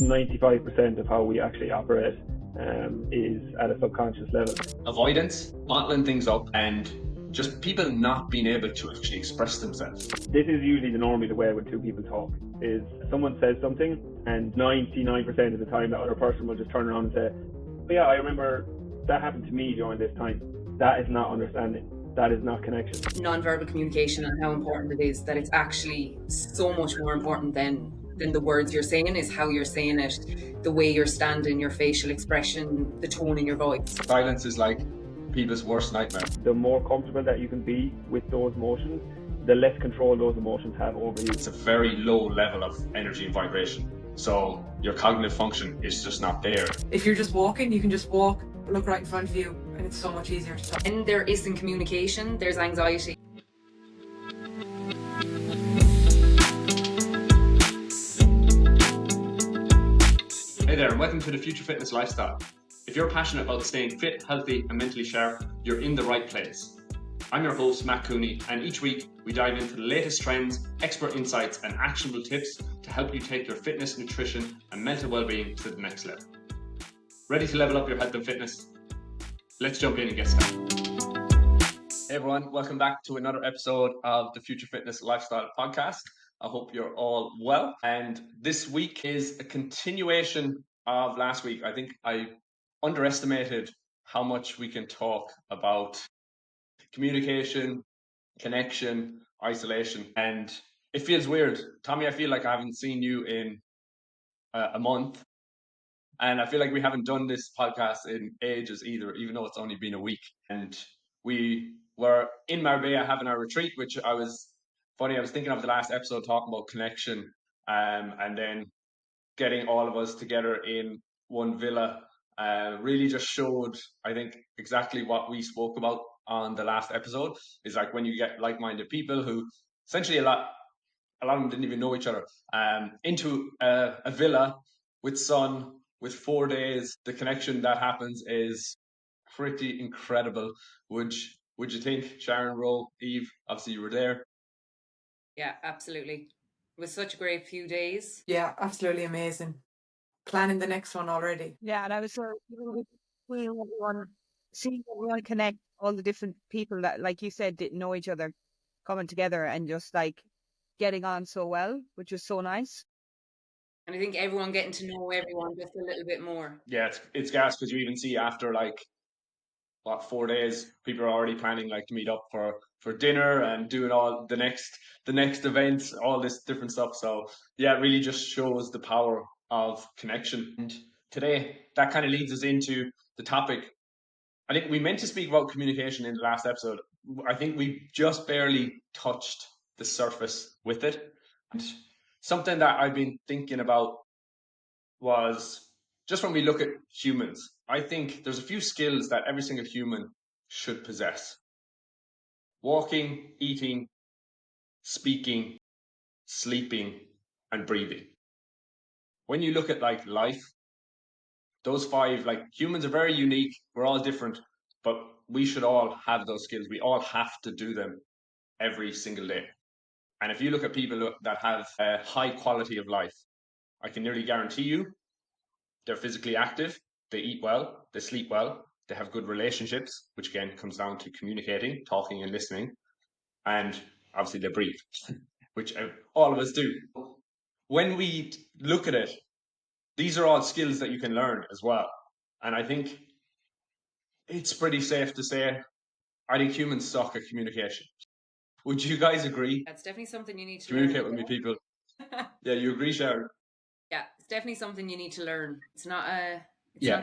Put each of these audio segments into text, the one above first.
95% of how we actually operate is at a subconscious level. Avoidance, bottling things up, and just people not being able to actually express themselves. This is usually normally the way when two people talk, is someone says something and 99% of the time the other person will just turn around and say, "But yeah, I remember that happened to me during this time." That is not understanding. That is not connection. Non-verbal communication and how important it is, that it's actually so much more important than the words you're saying, is how you're saying it, the way you're standing, your facial expression, the tone in your voice. Silence is like people's worst nightmare. The more comfortable that you can be with those emotions, the less control those emotions have over you. It's a very low level of energy and vibration. So your cognitive function is just not there. If you're just walking, you can just walk, look right in front of you, and it's so much easier to talk. When there isn't communication, there's anxiety. Hey there, and welcome to the Future Fitness Lifestyle. If you're passionate about staying fit, healthy, and mentally sharp, you're in the right place. I'm your host, Matt Cooney, and each week we dive into the latest trends, expert insights, and actionable tips to help you take your fitness, nutrition, and mental well-being to the next level. Ready to level up your health and fitness? Let's jump in and get started. Hey everyone, welcome back to another episode of the Future Fitness Lifestyle Podcast. I hope you're all well. And this week is a continuation of last week. I think I underestimated how much we can talk about communication, connection, isolation. And it feels weird. Tommy, I feel like I haven't seen you in a month. And I feel like we haven't done this podcast in ages either, even though it's only been a week. And we were in Marbella having our retreat, which I was thinking of the last episode talking about connection, and then getting all of us together in one villa really just showed, I think, exactly what we spoke about on the last episode. Is like when you get like-minded people who essentially a lot of them didn't even know each other, into a villa with sun, with 4 days, the connection that happens is pretty incredible. Would you think, Sharon, Rowe, Eve? Obviously, you were there. Yeah, absolutely. It was such a great few days. Yeah, absolutely amazing. Planning the next one already. Yeah, and I was seeing everyone connect, all the different people that, like you said, didn't know each other, coming together and just like getting on so well, which was so nice. And I think everyone getting to know everyone just a little bit more. Yeah, it's gas, because you even see after 4 days, people are already planning to meet up for dinner and doing all the next events, all this different stuff. So yeah, it really just shows the power of connection. And today, that kind of leads us into the topic. I think we meant to speak about communication in the last episode. I think we just barely touched the surface with it. And something that I've been thinking about was just when we look at humans, I think there's a few skills that every single human should possess: walking, eating, speaking, sleeping, and breathing. When you look at life, those five, humans are very unique. We're all different, but we should all have those skills. We all have to do them every single day. And if you look at people that have a high quality of life, I can nearly guarantee you they're physically active, they eat well, they sleep well, they have good relationships, which again comes down to communicating, talking and listening, and obviously they breathe, which all of us do. When we look at it, these are all skills that you can learn as well. And I think it's pretty safe to say, I think humans suck at communication. Would you guys agree? That's definitely something you need to Communicate learn. with me, people. Yeah, you agree, Sharon? Yeah, it's definitely something you need to learn. It's not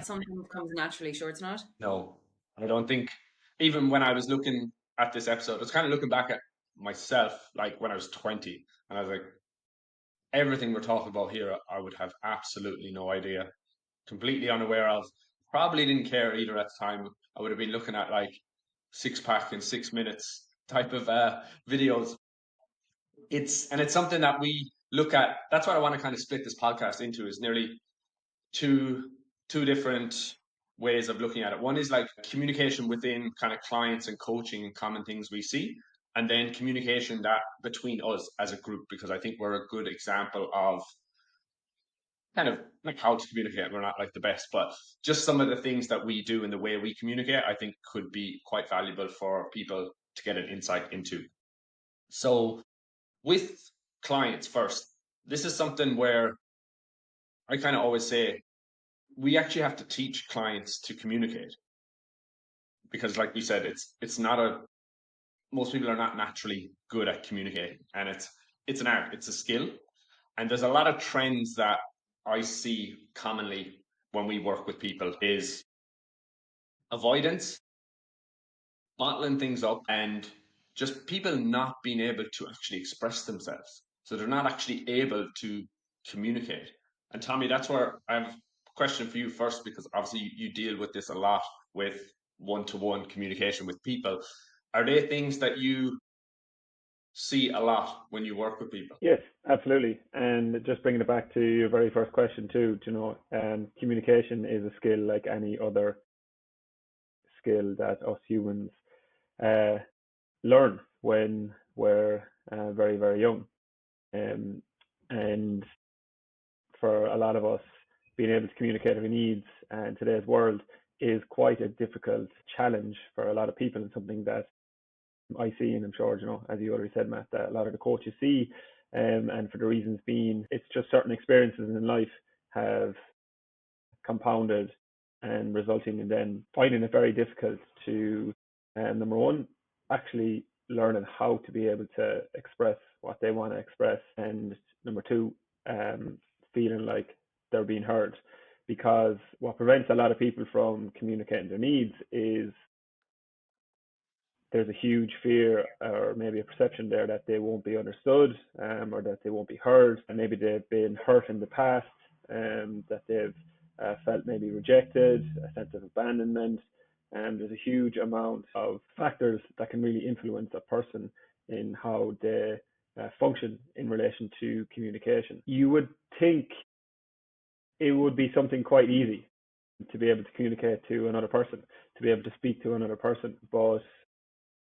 something that comes naturally. Sure, it's not. No, I don't think. Even when I was looking at this episode, I was kind of looking back at myself, when I was 20, and I was like, everything we're talking about here, I would have absolutely no idea, completely unaware of. Probably didn't care either at the time. I would have been looking at six pack in 6 minutes type of videos. It's something that we look at. That's what I want to kind of split this podcast into, is nearly two different ways of looking at it. One is communication within kind of clients and coaching and common things we see, and then communication that between us as a group, because I think we're a good example of kind of like how to communicate. We're not like the best, but just some of the things that we do and the way we communicate, I think could be quite valuable for people to get an insight into. So with clients first, this is something where I kind of always say we actually have to teach clients to communicate because like we said, it's not a most people are not naturally good at communicating, and it's an art, it's a skill. And there's a lot of trends that I see commonly when we work with people is avoidance, bottling things up, and just people not being able to actually express themselves. So they're not actually able to communicate. And Tommy, that's where I have a question for you first, because obviously you deal with this a lot with one-to-one communication with people. Are they things that you see a lot when you work with people? Yes, absolutely. And just bringing it back to your very first question too, communication is a skill like any other skill that us humans uh, learn when we're very, very young. And for a lot of us, being able to communicate our needs in today's world is quite a difficult challenge for a lot of people, and something that I see, and I'm sure, as you already said, Matt, that a lot of the coaches see, and for the reasons being, it's just certain experiences in life have compounded and resulting in them finding it very difficult to, number one, actually learning how to be able to express what they want to express, and number two, feeling like they're being heard. Because what prevents a lot of people from communicating their needs is there's a huge fear or maybe a perception there that they won't be understood, or that they won't be heard, and maybe they've been hurt in the past, that they've felt maybe rejected, a sense of abandonment. And there's a huge amount of factors that can really influence a person in how they function in relation to communication. You would think it would be something quite easy to be able to communicate to another person, to be able to speak to another person, but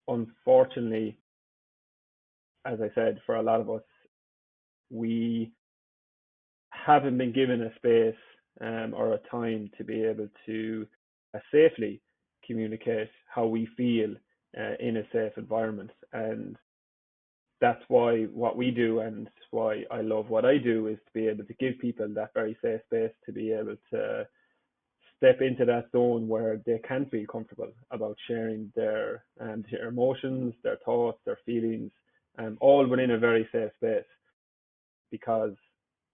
unfortunately, as I said, for a lot of us, we haven't been given a space or a time to be able to safely communicate how we feel in a safe environment. And that's why what we do, and why I love what I do, is to be able to give people that very safe space to be able to step into that zone where they can feel comfortable about sharing their emotions, their thoughts, their feelings, all within a very safe space. Because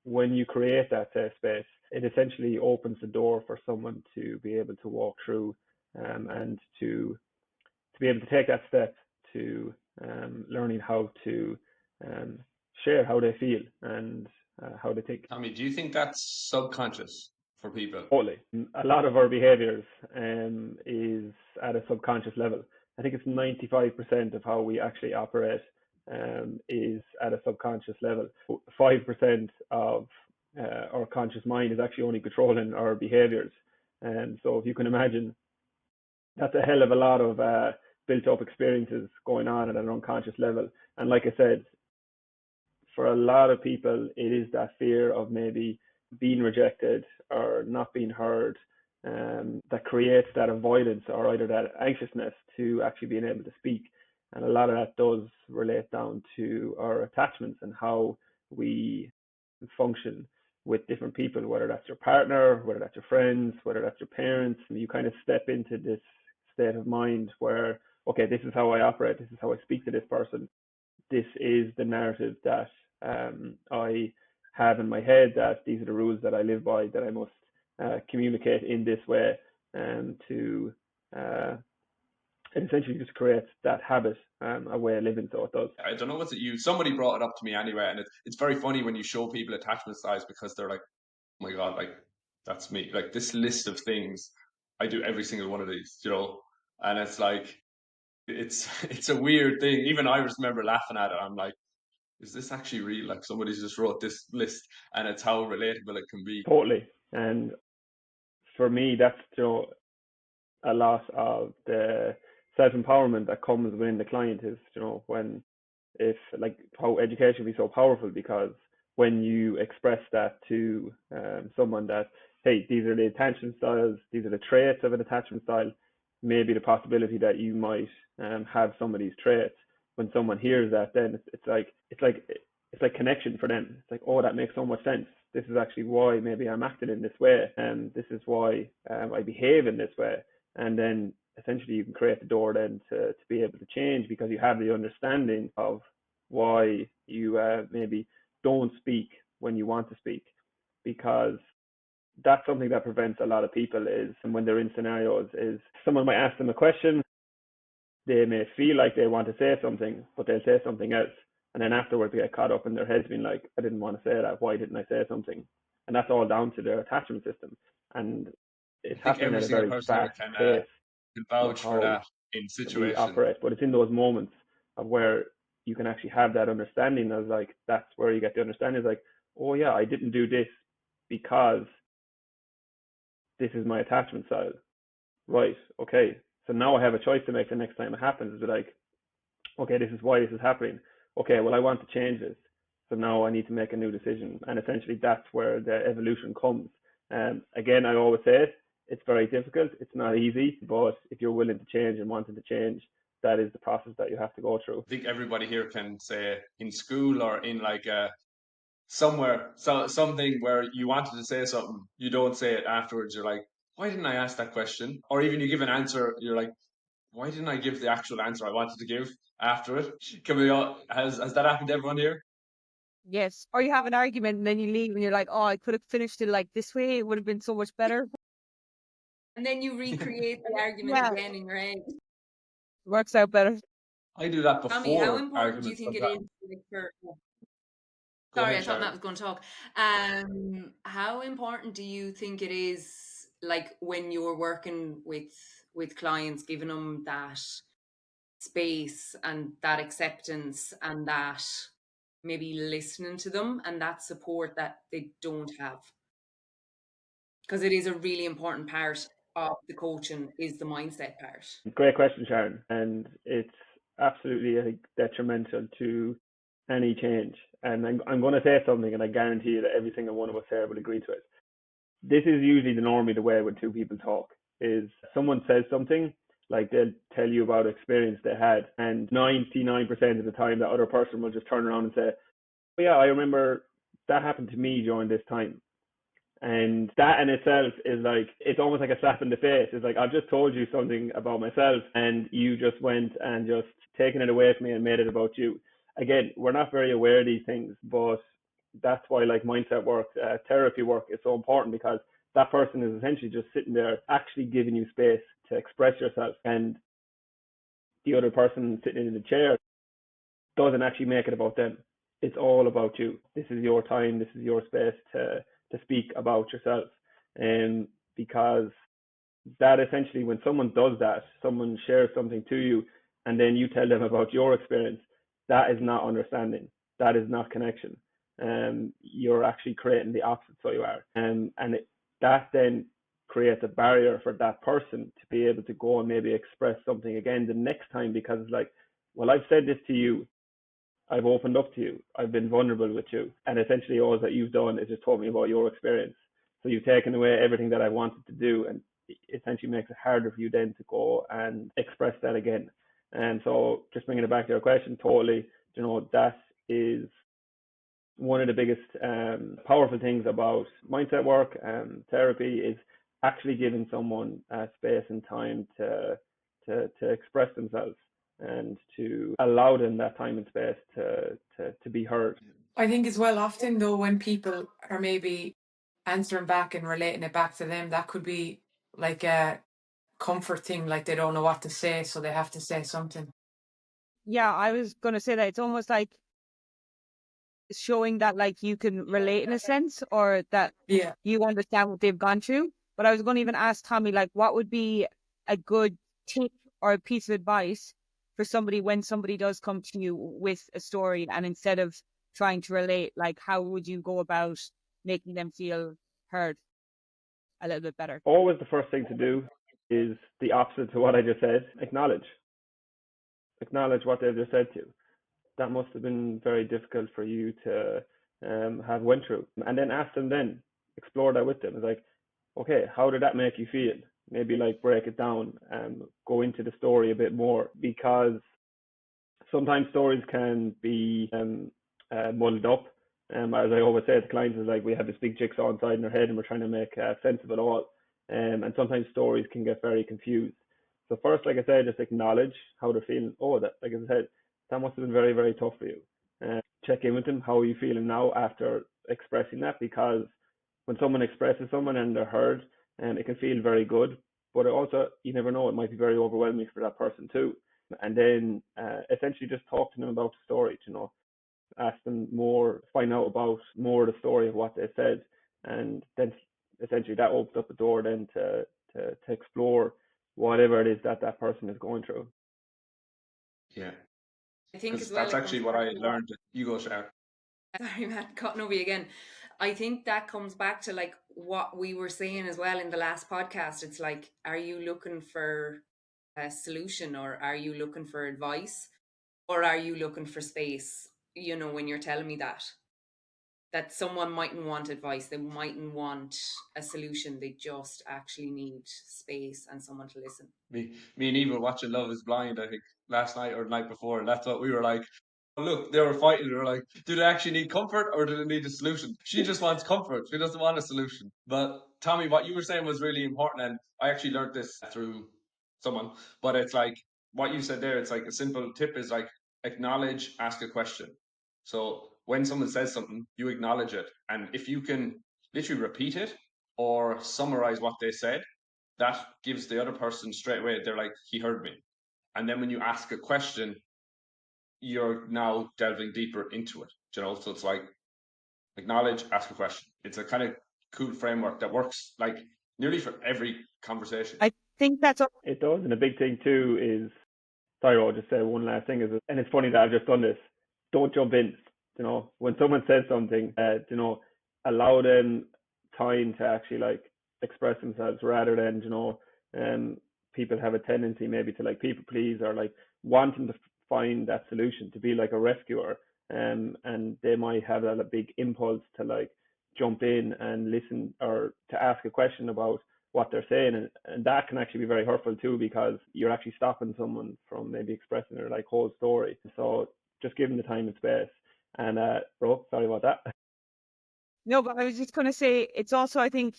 when you create that safe space, it essentially opens the door for someone to be able to walk through, and to be able to take that step to learning how to share how they feel and how they think. Tommy, do you think that's subconscious for people? Totally. A lot of our behaviors is at a subconscious level. I think it's 95% of how we actually operate is at a subconscious level. 5% of our conscious mind is actually only controlling our behaviors. And so if you can imagine, that's a hell of a lot of built up experiences going on at an unconscious level. And like I said, for a lot of people, it is that fear of maybe being rejected or not being heard, that creates that avoidance or either that anxiousness to actually being able to speak. And a lot of that does relate down to our attachments and how we function with different people, whether that's your partner, whether that's your friends, whether that's your parents. And you kind of step into this state of mind where, okay, this is how I operate, this is how I speak to this person, this is the narrative that I have in my head, that these are the rules that I live by, that I must communicate in this way, and to it essentially just creates that habit, a way of living. So it does. I don't know, was it you? Somebody brought it up to me anyway, and it's very funny when you show people attachment styles, because they're like, oh my God, like that's me. Like this list of things, I do every single one of these, and it's like, it's a weird thing. Even I just remember laughing at it. I'm like, is this actually real? Like somebody's just wrote this list, and it's how relatable it can be. Totally. And for me, that's a lot of the self-empowerment that comes within the client is, when if like how education can be so powerful, because when you express that to someone that, hey, these are the attachment styles, these are the traits of an attachment style, maybe the possibility that you might have some of these traits. When someone hears that, then it's like connection for them. It's like, oh, that makes so much sense. This is actually why maybe I'm acting in this way, and this is why I behave in this way. And then essentially you can create the door then to be able to change, because you have the understanding of why you maybe don't speak when you want to speak, because that's something that prevents a lot of people is when they're in scenarios is someone might ask them a question, they may feel like they want to say something, but they'll say something else. And then afterwards they get caught up in their heads being like, I didn't want to say that. Why didn't I say something? And that's all down to their attachment system. And it's I think happening every at a single very person here fast pace can of vouch for how that in we situation. operate. But it's in those moments of where you can actually have that understanding of like, that's where you get the understanding is like, oh yeah, I didn't do this because this is my attachment style. Right, okay. So now I have a choice to make the next time it happens. Is like, okay, this is why this is happening. Okay, well, I want to change this. So now I need to make a new decision. And essentially that's where the evolution comes. Again, I always say it's very difficult. It's not easy, but if you're willing to change and wanting to change, that is the process that you have to go through. I think everybody here can say in school or in like somewhere, so something where you wanted to say something, you don't say it afterwards. You're like, why didn't I ask that question? Or even you give an answer, you're like, why didn't I give the actual answer I wanted to give after it? Can we all, has that happened to everyone here? Yes. Or you have an argument and then you leave and you're like, oh, I could have finished it like this way. It would have been so much better. And then you recreate the argument Yeah, again in your head. works out better. I do that Tommy, how before important do you arguments think it sometimes. is like, for Go sorry, ahead, I thought Matt Sharon. was going to talk. How important do you think it is, like when you're working with clients, giving them that space and that acceptance and that maybe listening to them and that support that they don't have? Because it is a really important part of the coaching, is the mindset part. Great question, Sharon. And it's absolutely, I think, detrimental to any change. And I'm going to say something, and I guarantee you that every single one of us here will agree to it. This is usually normally the way when two people talk, is someone says something, like they'll tell you about experience they had, and 99% of the time that other person will just turn around and say, oh, yeah, I remember that happened to me during this time. And that in itself is like, it's almost like a slap in the face. It's like, I've just told you something about myself and you just went and just taken it away from me and made it about you. Again, we're not very aware of these things, but that's why like mindset work, therapy work is so important, because that person is essentially just sitting there actually giving you space to express yourself. And the other person sitting in the chair doesn't actually make it about them. It's all about you. This is your time. This is your space to speak about yourself. And because that essentially, when someone does that, someone shares something to you, and then you tell them about your experience, that is not understanding. That is not connection. You're actually creating the opposite, so you are. That then creates a barrier for that person to be able to go and maybe express something again the next time, because it's like, well, I've said this to you, I've opened up to you. I've been vulnerable with you. And essentially all that you've done is just told me about your experience. So you've taken away everything that I wanted to do, and it essentially makes it harder for you then to go and express that again. And so just bringing it back to your question, totally, that is one of the biggest powerful things about mindset work and therapy, is actually giving someone space and time to express themselves, and to allow them that time and space to be heard. I think as well, often though, when people are maybe answering back and relating it back to them, that could be like a comfort thing, like they don't know what to say, so they have to say something. Yeah, I was going to say that it's almost like showing that like you can relate in a sense, or that Yeah. you understand what they've gone through. But I was going to even ask Tommy, like, what would be a good tip or a piece of advice for somebody when somebody does come to you with a story, and instead of trying to relate, like, how would you go about making them feel heard a little bit better? Always the first thing to do is the opposite to what I just said. Acknowledge what they've just said to you. That must have been very difficult for you to have went through, and then ask them, then explore that with them. It's like, okay, how did that make you feel? Maybe like break it down, go into the story a bit more, because sometimes stories can be muddled up. As I always say to clients, is like we have this big jigsaw inside in our head and we're trying to make sense of it all. And sometimes stories can get very confused. So first, like I said, just acknowledge how they're feeling. Oh, that, like I said, that must have been very, very tough for you. Check in with them. How are you feeling now after expressing that? Because when someone expresses someone and they're heard, it can feel very good. But it also, you never know, it might be very overwhelming for that person too. And then essentially just talk to them about the story, ask them more, find out about more of the story of what they said, and then essentially that opens up a door then to explore whatever it is that that person is going through. Yeah. I think as Because well that's it actually comes what back I to learned. You go, Shar. sorry, Matt, cutting over you again. I think that comes back to like what we were saying as well in the last podcast. It's like, are you looking for a solution, or are you looking for advice, or are you looking for space? You know, when you're telling me that someone mightn't want advice, they mightn't want a solution, they just actually need space and someone to listen. Me and Eva were watching Love is Blind, I think, last night or the night before, and that's what we were like. Look, they were fighting. They were like, do they actually need comfort or do they need a solution? She just wants comfort. She doesn't want a solution. But Tommy, what you were saying was really important. And I actually learned this through someone. But it's like what you said there. It's like a simple tip is like acknowledge, ask a question. So when someone says something, you acknowledge it. And if you can literally repeat it or summarize what they said, that gives the other person straight away, they're like, he heard me. And then when you ask a question, you're now delving deeper into it. So it's like acknowledge, ask a question. It's a kind of cool framework that works like nearly for every conversation. I think that's all. It does, and a big thing too is, sorry, I'll just say one last thing is, and it's funny that I've just done this. Don't jump in. When someone says something, allow them time to actually like express themselves, rather than people have a tendency maybe to like people please, or like wanting to find that solution, to be like a rescuer, and they might have a big impulse to like jump in and listen, or to ask a question about what they're saying, and that can actually be very hurtful too, because you're actually stopping someone from maybe expressing their like whole story. So just give them the time and space. And bro, sorry about that. No, but I was just going to say it's also, I think,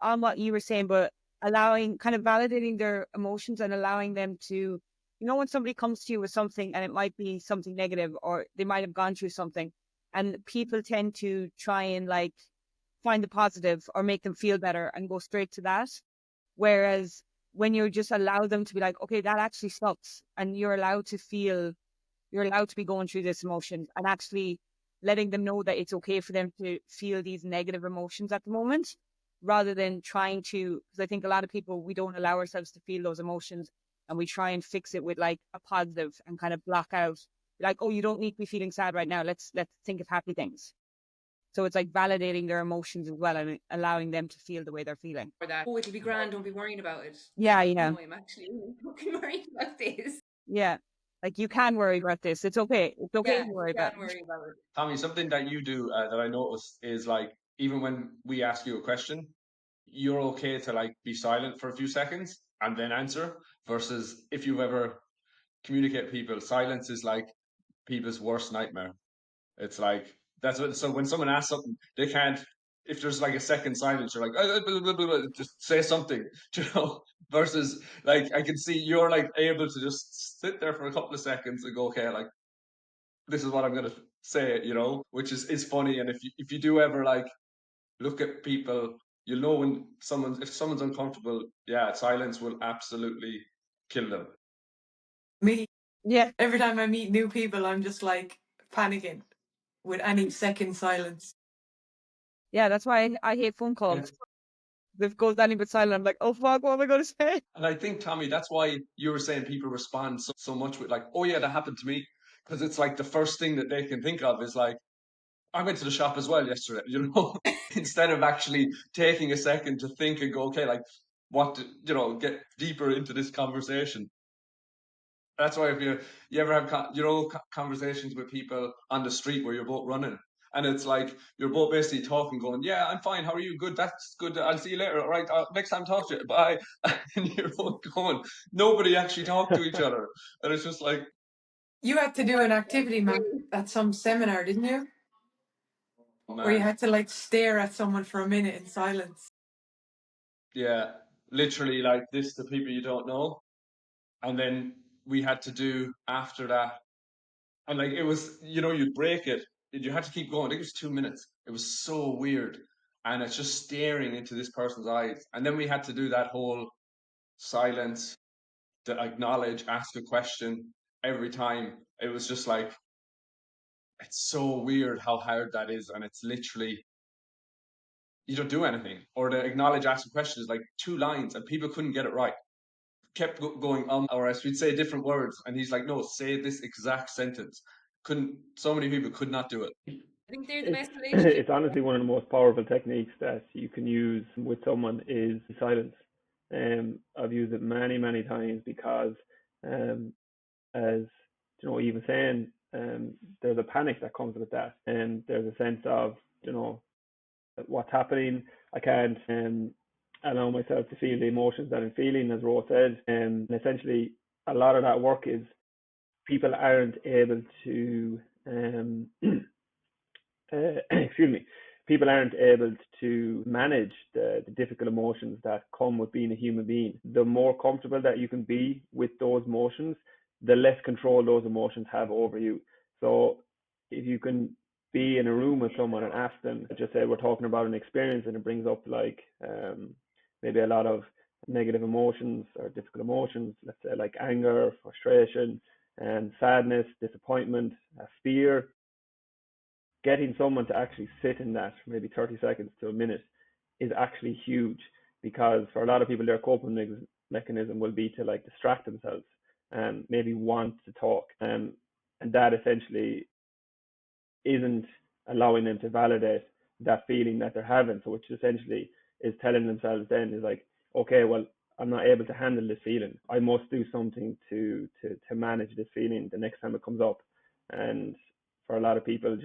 on what you were saying, but allowing, kind of validating their emotions and allowing them to, when somebody comes to you with something and it might be something negative or they might have gone through something, and people tend to try and like find the positive or make them feel better and go straight to that. Whereas when you just allow them to be like, okay, that actually sucks, and you're allowed to be going through this emotion, and actually letting them know that it's okay for them to feel these negative emotions at the moment, rather than trying to, because I think a lot of people, we don't allow ourselves to feel those emotions, and we try and fix it with like a positive and kind of block out, like, oh, you don't need to be feeling sad right now. Let's think of happy things. So it's like validating their emotions as well and allowing them to feel the way they're feeling. Or that, oh, it'll be grand, don't be worrying about it. Yeah, yeah. No, I'm actually really fucking worried about this. Yeah. Like, you can worry about this. It's okay. It's okay Yeah, to worry you about can it. worry about it. Tommy, something that you do that I notice is like even when we ask you a question, you're okay to like be silent for a few seconds and then answer. Versus if you've ever communicate people, silence is like people's worst nightmare. It's like that's what. So when someone asks something, they can't. If there's like a second silence, you're like, blah, blah, blah, blah," just say something, Versus like I can see you're like able to just sit there for a couple of seconds and go, okay, like this is what I'm gonna say, which is funny. And if you do ever like look at people, you'll know when if someone's uncomfortable, yeah, silence will absolutely kill them. Me, Yeah. every time I meet new people, I'm just like panicking with any second silence. Yeah, that's why I hate phone calls. If it goes anything but silent, I'm like, oh fuck, what am I going to say? And I think, Tommy, that's why you were saying people respond so much with like, oh yeah, that happened to me. Because it's like the first thing that they can think of is like, I went to the shop as well yesterday, instead of actually taking a second to think and go, okay, like what, get deeper into this conversation. That's why if you ever have, conversations with people on the street where you're both running And it's like you're both basically talking, going, "Yeah, I'm fine. How are you? Good. That's good. I'll see you later. All right. Next time, talk to you. Bye." And you're both going. Nobody actually talked to each other, and it's just like, You had to do an activity, Mac, at some seminar, didn't you? oh, Where you man. had to like stare at someone for a minute in silence. Yeah, literally like this to people you don't know. And then we had to do after that. And like it was, you'd break it. You had to keep going. I think it was 2 minutes. It was so weird. And it's just staring into this person's eyes. And then we had to do that whole silence, to acknowledge, ask a question every time. It was just like, it's so weird how hard that is. And it's literally, you don't do anything. Or to acknowledge, ask a question is like 2 lines, and people couldn't get it right. Kept going or else we'd say different words, and he's like, "No, say this exact sentence." Couldn't. So many people could not do it. I think they're the It's best relationship. it's honestly one of the most powerful techniques that you can use with someone is silence. I've used it many times because, as even saying, there's a panic that comes with that, and there's a sense of what's happening. I can't allow myself to feel the emotions that I'm feeling, as Ro said. And essentially, a lot of that work is people aren't able to excuse me, people aren't able to manage the difficult emotions that come with being a human being. The more comfortable that you can be with those emotions, the less control those emotions have over you. So if you can be in a room with someone and ask them, just say we're talking about an experience and it brings up like maybe a lot of negative emotions or difficult emotions, let's say like anger, frustration, and sadness, disappointment, fear, getting someone to actually sit in that for maybe 30 seconds to a minute is actually huge, because for a lot of people their coping mechanism will be to like distract themselves and maybe want to talk, and that essentially isn't allowing them to validate that feeling that they're having. So which essentially is telling themselves then is like, okay, well, I'm not able to handle this feeling. I must do something to manage this feeling the next time it comes up. And for a lot of people,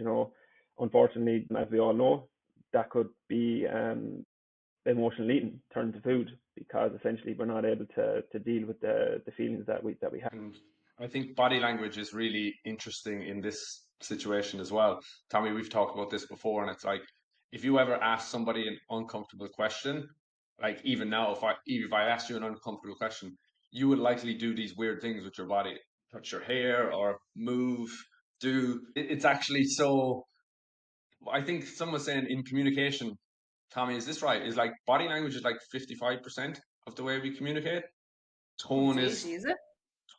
unfortunately, as we all know, that could be emotional eating turned to food, because essentially we're not able to deal with the feelings that we have. And I think body language is really interesting in this situation as well. Tommy, we've talked about this before, and it's like if you ever ask somebody an uncomfortable question, like even now, if I asked you an uncomfortable question, you would likely do these weird things with your body, touch your hair or move, it's actually so. I think someone was saying in communication, Tommy, is this right? Is like body language is like 55% of the way we communicate. I think Tone it's is 80, is it?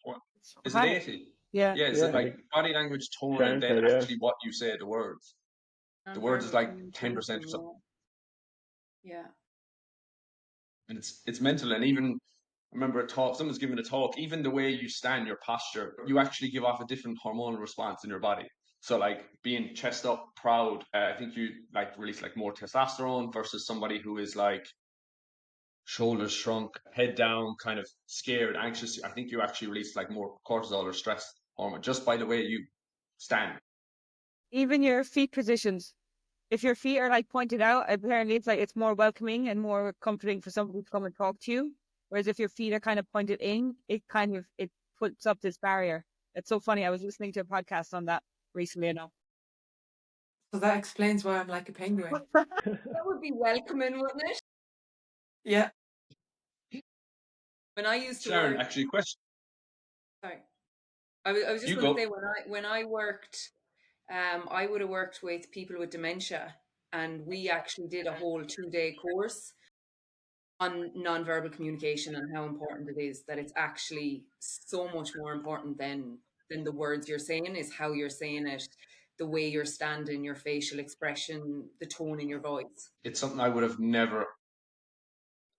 what? It's Is it high. 80? Yeah. Yeah, is Yeah, it I like think body language, tone, and Sharon then said, yeah. actually what you say, the words? The words is Non-verbal like 10% or communication. something. Yeah. And it's mental. And even I remember a talk, someone's giving a talk, even the way you stand, your posture, you actually give off a different hormonal response in your body. So like being chest up, proud, I think you like release like more testosterone versus somebody who is like shoulders shrunk, head down, kind of scared, anxious. I think you actually release like more cortisol or stress hormone just by the way you stand. Even your feet positions. If your feet are like pointed out, apparently it's like it's more welcoming and more comforting for somebody to come and talk to you. Whereas if your feet are kind of pointed in, it puts up this barrier. It's so funny. I was listening to a podcast on that recently enough. So that explains why I'm like a penguin. That would be welcoming, wouldn't it? Yeah. When I used to Sharon, work, actually, question. sorry, I was just You going to go. say when I worked, I would have worked with people with dementia, and we actually did a whole 2-day course on nonverbal communication and how important it is. That it's actually so much more important than the words you're saying, is how you're saying it, the way you're standing, your facial expression, the tone in your voice. It's something I would have never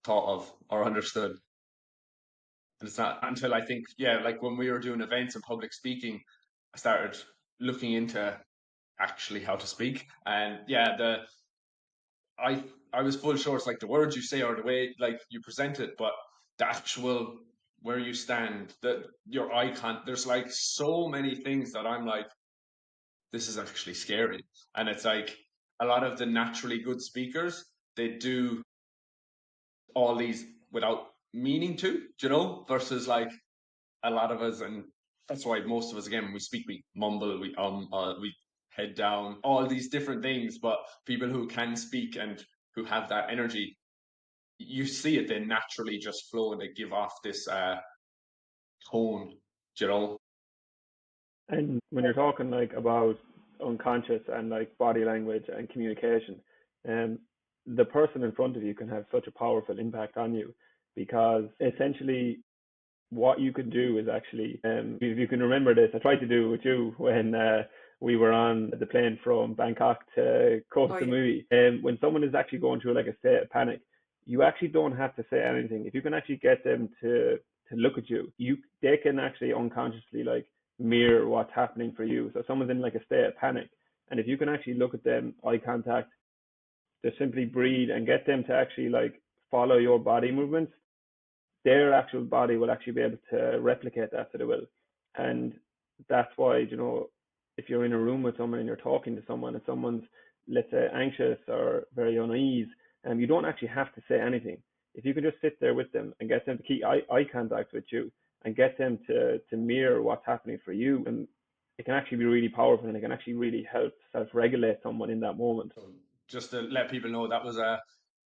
thought of or understood. And it's not until I think, yeah, like when we were doing events and public speaking, I started looking into actually how to speak. And yeah, I was full sure it's like the words you say or the way like you present it, but the actual where you stand, your eye there's like so many things that I'm like, this is actually scary. And it's like a lot of the naturally good speakers, they do all these without meaning to, versus like a lot of us, and that's why most of us, again, when we speak, we mumble, we head down, all these different things. But people who can speak and who have that energy, you see it, they naturally just flow and they give off this tone, you know. And when you're talking like about unconscious and like body language and communication, um, the person in front of you can have such a powerful impact on you, because essentially what you can do is actually, if you can remember this, I tried to do it with you when we were on the plane from Bangkok to Koh Oh, yeah. Samui. And when someone is actually going through like a state of panic, you actually don't have to say anything. If you can actually get them to look at you, they can actually unconsciously like mirror what's happening for you. So someone's in like a state of panic, and if you can actually look at them, eye contact, just simply breathe and get them to actually like follow your body movements, their actual body will actually be able to replicate that to the will. And that's why, if you're in a room with someone and you're talking to someone and someone's, let's say, anxious or very uneasy, you don't actually have to say anything. If you can just sit there with them and get them to keep eye contact with you and get them to mirror what's happening for you, and it can actually be really powerful, and it can actually really help self-regulate someone in that moment. So just to let people know, that was a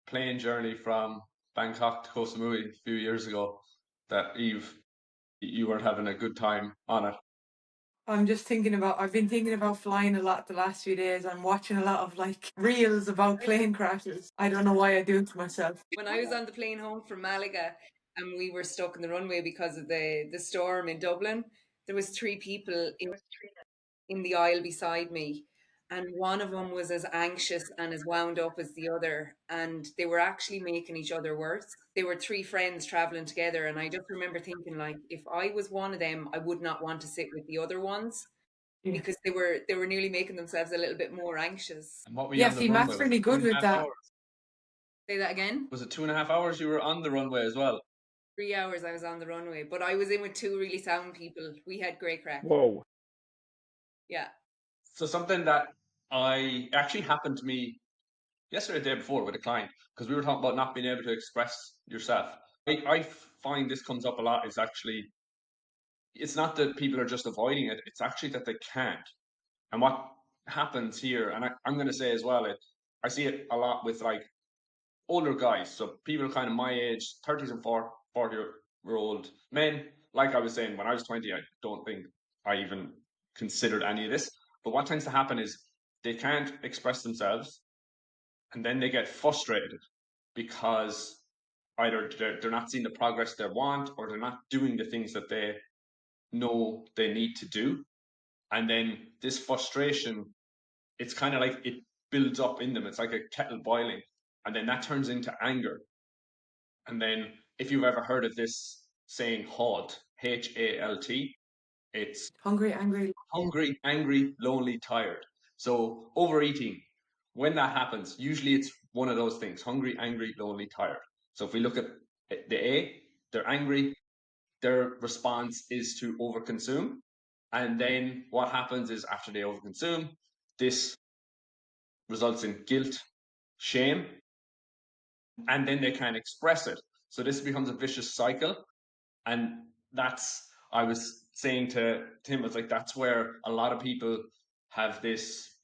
plane journey from Bangkok to Koh Samui a few years ago, that Eve, you weren't having a good time on it. I've been thinking about flying a lot the last few days. I'm watching a lot of like reels about plane crashes. I don't know why I do it to myself. When I was on the plane home from Malaga and we were stuck in the runway because of the storm in Dublin, there was three people in the aisle beside me, and one of them was as anxious and as wound up as the other, and they were actually making each other worse. They were three friends traveling together, and I just remember thinking, like, if I was one of them, I would not want to sit with the other ones, Yeah. because they were nearly making themselves a little bit more anxious. And what were you Yeah, on the see, runway? Matt's Was really it good with 2.5 that. hours? Say that again. Was it 2.5 hours you were on the runway as well? 3 hours I was on the runway, but I was in with two really sound people. We had great crack. Whoa. Yeah. So something that I actually happened to me yesterday, the day before, with a client, because we were talking about not being able to express yourself. I find this comes up a lot, is actually, it's not that people are just avoiding it, it's actually that they can't. And what happens here, and I'm going to say as well, I see it a lot with like older guys, so people kind of my age, 30s and 40-year-old men. Like I was saying, when I was 20, I don't think I even considered any of this. But what tends to happen is they can't express themselves, and then they get frustrated because either they're not seeing the progress they want, or they're not doing the things that they know they need to do. And then this frustration, it's kind of like it builds up in them. It's like a kettle boiling, and then that turns into anger. And then, if you've ever heard of this saying, HALT, HALT, it's Hungry, angry, lonely, tired. So overeating, when that happens, usually it's one of those things: hungry, angry, lonely, tired. So if we look at the A, they're angry, their response is to overconsume. And then what happens is, after they overconsume, this results in guilt, shame, and then they can't express it. So this becomes a vicious cycle. And that's, I was saying to Tim, it's like, that's where a lot of people have this,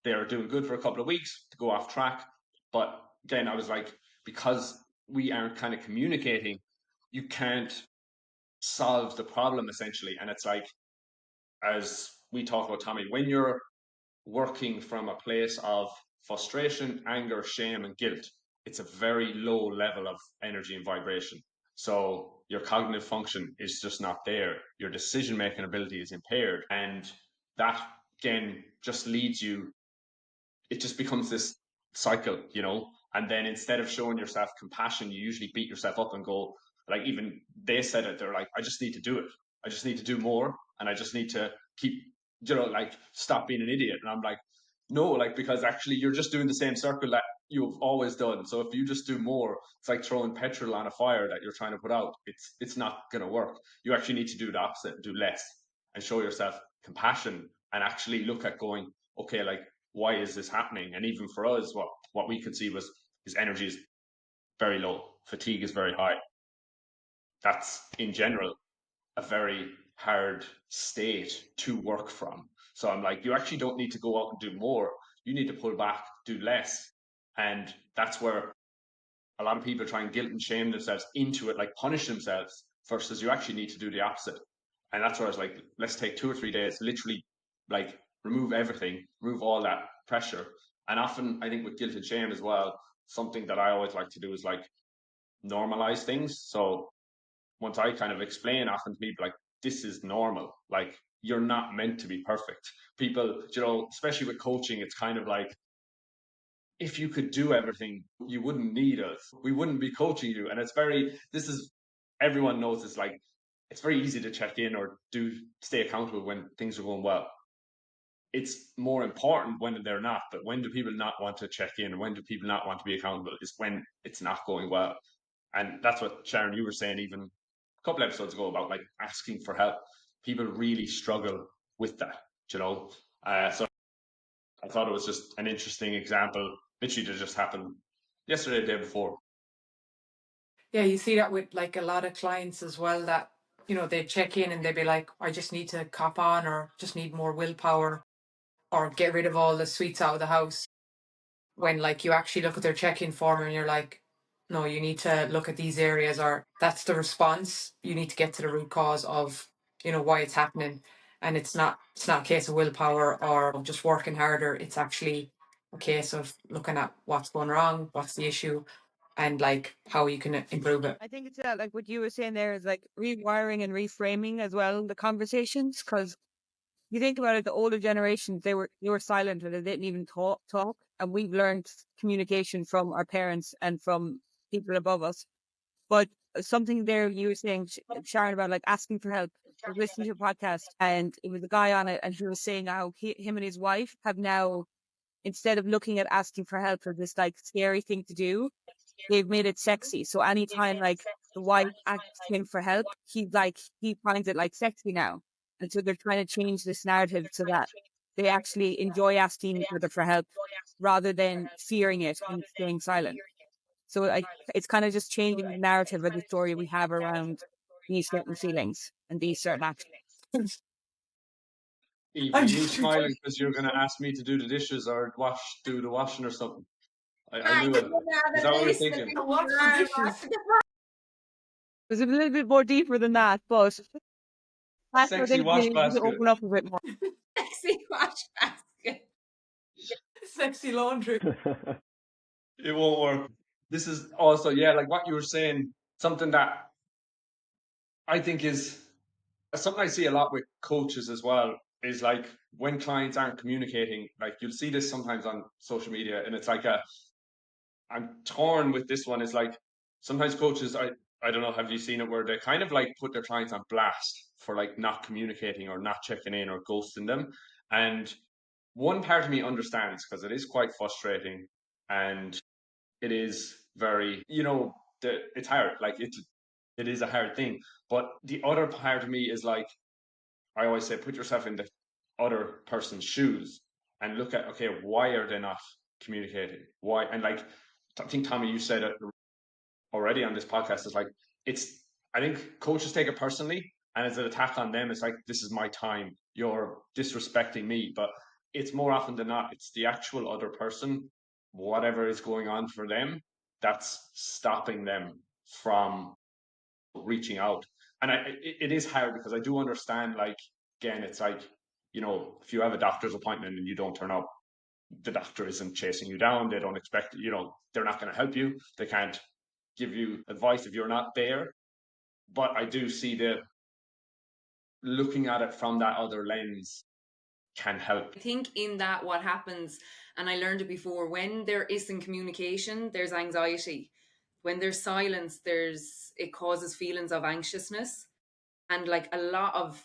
they're doing good for a couple of weeks to go off track. But then I was like, because we aren't kind of communicating, you can't solve the problem essentially. And it's like, as we talk about, Tommy, when you're working from a place of frustration, anger, shame, and guilt, it's a very low level of energy and vibration. So your cognitive function is just not there. Your decision making ability is impaired. And that, again, just leads you, it just becomes this cycle, And then instead of showing yourself compassion, you usually beat yourself up and go, like, even they said it, they're like, I just need to do it. I just need to do more, and I just need to keep, like, stop being an idiot. And I'm like, no, like, because actually you're just doing the same circle that you've always done. So if you just do more, it's like throwing petrol on a fire that you're trying to put out. It's not going to work. You actually need to do the opposite, do less, and show yourself compassion and actually look at going, okay, like, why is this happening? And even for us, what we could see was his energy is very low, fatigue is very high. That's in general a very hard state to work from. So I'm like, you actually don't need to go out and do more. You need to pull back, do less. And that's where a lot of people try and guilt and shame themselves into it, like punish themselves, versus you actually need to do the opposite. And that's where I was like, let's take 2 or 3 days, literally like remove everything, remove all that pressure. And often I think with guilt and shame as well, something that I always like to do is like normalize things. So once I kind of explain often to people, like, this is normal. Like, you're not meant to be perfect. People, especially with coaching, it's kind of like, if you could do everything, you wouldn't need us. We wouldn't be coaching you. And everyone knows it's like, it's very easy to check in or stay accountable when things are going well. It's more important when they're not. But when do people not want to check in? When do people not want to be accountable? Is when it's not going well. And that's what, Sharon, you were saying even a couple episodes ago about like asking for help. People really struggle with that, so I thought it was just an interesting example, literally that just happened yesterday, the day before. Yeah, you see that with like a lot of clients as well, that, they check in and they be like, I just need to cop on, or just need more willpower, or get rid of all the sweets out of the house. When like you actually look at their check-in form and you're like, no, you need to look at these areas, or that's the response. You need to get to the root cause of, why it's happening. And it's not a case of willpower or just working harder. It's actually a case of looking at what's going wrong, what's the issue, and like how you can improve it. I think it's that, like what you were saying there, is like rewiring and reframing as well the conversations. Because you think about it, the older generations, they were silent, or they didn't even talk, and we've learned communication from our parents and from people above us. But something there you were saying, Sharon, about like asking for help. I was listening to a podcast, and it was a guy on it, and he was saying how him and his wife have now, instead of looking at asking for help as this like scary thing to do, they've made it sexy. So anytime like the wife asks him for help, he finds it like sexy now. And so they're trying to change this narrative so that they actually enjoy asking each other for help rather than fearing it and staying silent. So it's kind of just changing the narrative of the story we have around these certain feelings and these certain actions. Eve, are I'm you just smiling because you're going to ask me to do the dishes or do the washing or something? I I knew it. didn't have Is at that what you're least thinking? to watch the dishes. It was a little bit more deeper than that, but that's where Sexy wash you can basket. open up a bit more. sexy wash basket. Sexy laundry. It won't work. This is also, yeah, like what you were saying, something that I think is something I see a lot with coaches as well, is like when clients aren't communicating, like you'll see this sometimes on social media, and it's like I'm torn with this one. Is like sometimes coaches, I don't know, have you seen it where they kind of like put their clients on blast for like not communicating or not checking in or ghosting them. And one part of me understands, because it is quite frustrating and it is very, it's hard. Like it is a hard thing. But the other part of me is like, I always say, put yourself in the other person's shoes and look at, okay, why are they not communicating? Why? And like, I think, Tommy, you said it already on this podcast. Is like, I think coaches take it personally, and it's an attack on them. It's like, this is my time. You're disrespecting me. But it's more often than not, it's the actual other person, whatever is going on for them, that's stopping them from reaching out. And it is hard, because I do understand, like, again, it's like, if you have a doctor's appointment and you don't turn up, the doctor isn't chasing you down. They don't expect, they're not going to help you. They can't give you advice if you're not there. But I do see that looking at it from that other lens can help. I think in that what happens, and I learned it before, when there isn't communication, there's anxiety. When there's silence, it causes feelings of anxiousness. And like a lot of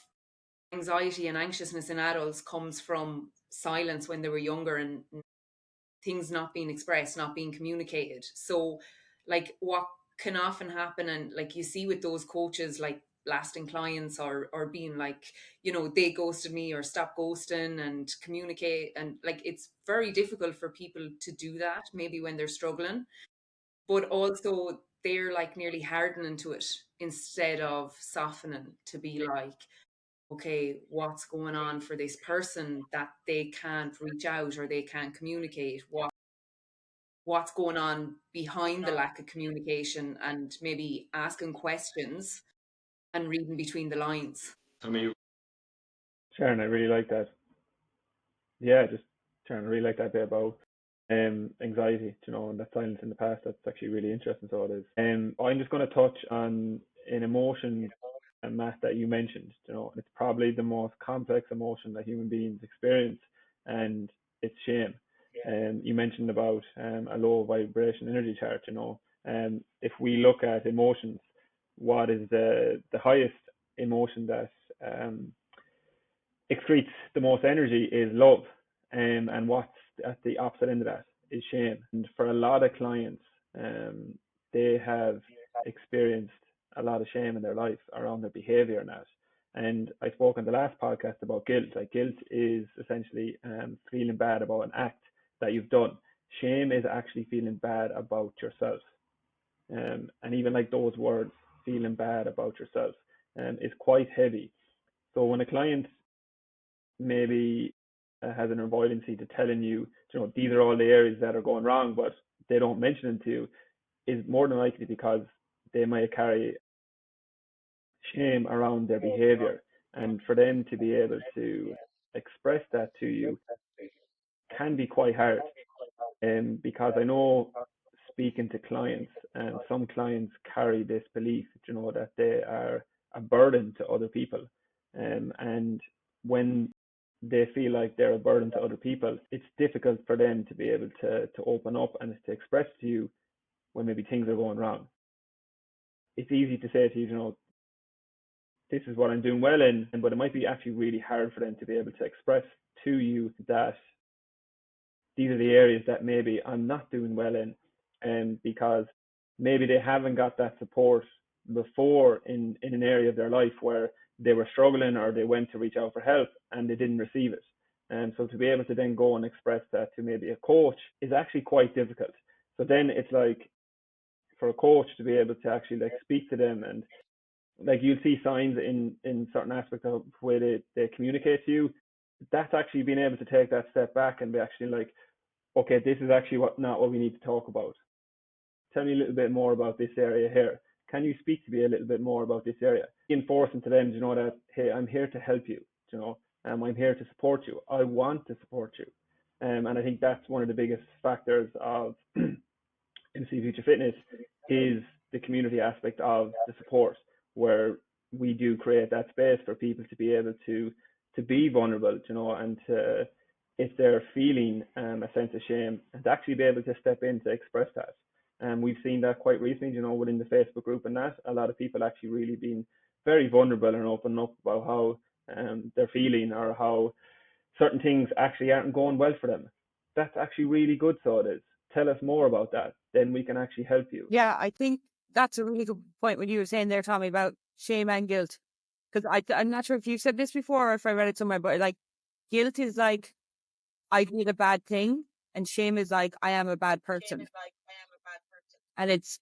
anxiety and anxiousness in adults comes from silence when they were younger, and things not being expressed, not being communicated. So like what can often happen, and like you see with those coaches, like blasting clients or being like, they ghosted me, or stop ghosting and communicate. And like, it's very difficult for people to do that, maybe when they're struggling, but also they're like nearly hardening to it instead of softening to be like, okay, what's going on for this person that they can't reach out or they can't communicate? What's going on behind the lack of communication, and maybe asking questions and reading between the lines. For me, Sharon, I really like that. Yeah, just Sharon, I really like that bit about anxiety, and that silence in the past. That's actually really interesting. So it is. I'm just going to touch on an emotion, Matt, that you mentioned. It's probably the most complex emotion that human beings experience, and it's shame. You mentioned about a low vibration energy chart. If we look at emotions, what is the highest emotion that excretes the most energy is love, and what's at the opposite end of that is shame. And for a lot of clients, they have experienced a lot of shame in their life around their behavior and that. And I spoke on the last podcast about guilt. Like, guilt is essentially feeling bad about an act that you've done. Shame is actually feeling bad about yourself. And even like those words, feeling bad about yourself, is quite heavy. So when a client maybe has an avoidancy to telling you, these are all the areas that are going wrong, but they don't mention them to you, is more than likely because they might carry shame around their behavior. And for them to be able to express that to you can be quite hard. Because I know, speaking to clients, some clients carry this belief, that they are a burden to other people. And when they feel like they're a burden to other people, it's difficult for them to be able to open up and to express to you when maybe things are going wrong. It's easy to say to you, this is what I'm doing well in, but it might be actually really hard for them to be able to express to you that these are the areas that maybe I'm not doing well in, and because maybe they haven't got that support before in an area of their life where they were struggling, or they went to reach out for help and they didn't receive it. And so to be able to then go and express that to maybe a coach is actually quite difficult. So then it's like, for a coach to be able to actually like speak to them, and like you'll see signs in certain aspects of the way they communicate to you, that's actually being able to take that step back and be actually like, okay, this is actually not what we need to talk about. Tell me a little bit more about this area here. Can you speak to me a little bit more about this area? Enforcing to them, that, hey, I'm here to help you, I'm here to support you. I want to support you. And I think that's one of the biggest factors of MC Future Fitness, is the community aspect of the support, where we do create that space for people to be able to be vulnerable, and to, if they're feeling a sense of shame, and to actually be able to step in to express that. And we've seen that quite recently, within the Facebook group, and that a lot of people actually really been very vulnerable and open up about how they're feeling, or how certain things actually aren't going well for them. That's actually really good. So it is. Tell us more about that. Then we can actually help you. Yeah, I think that's a really good point when you were saying there, Tommy, about shame and guilt. Because I'm not sure if you said this before or if I read it somewhere, but like, guilt is like, I did a bad thing, and shame is like, I am a bad person. And it's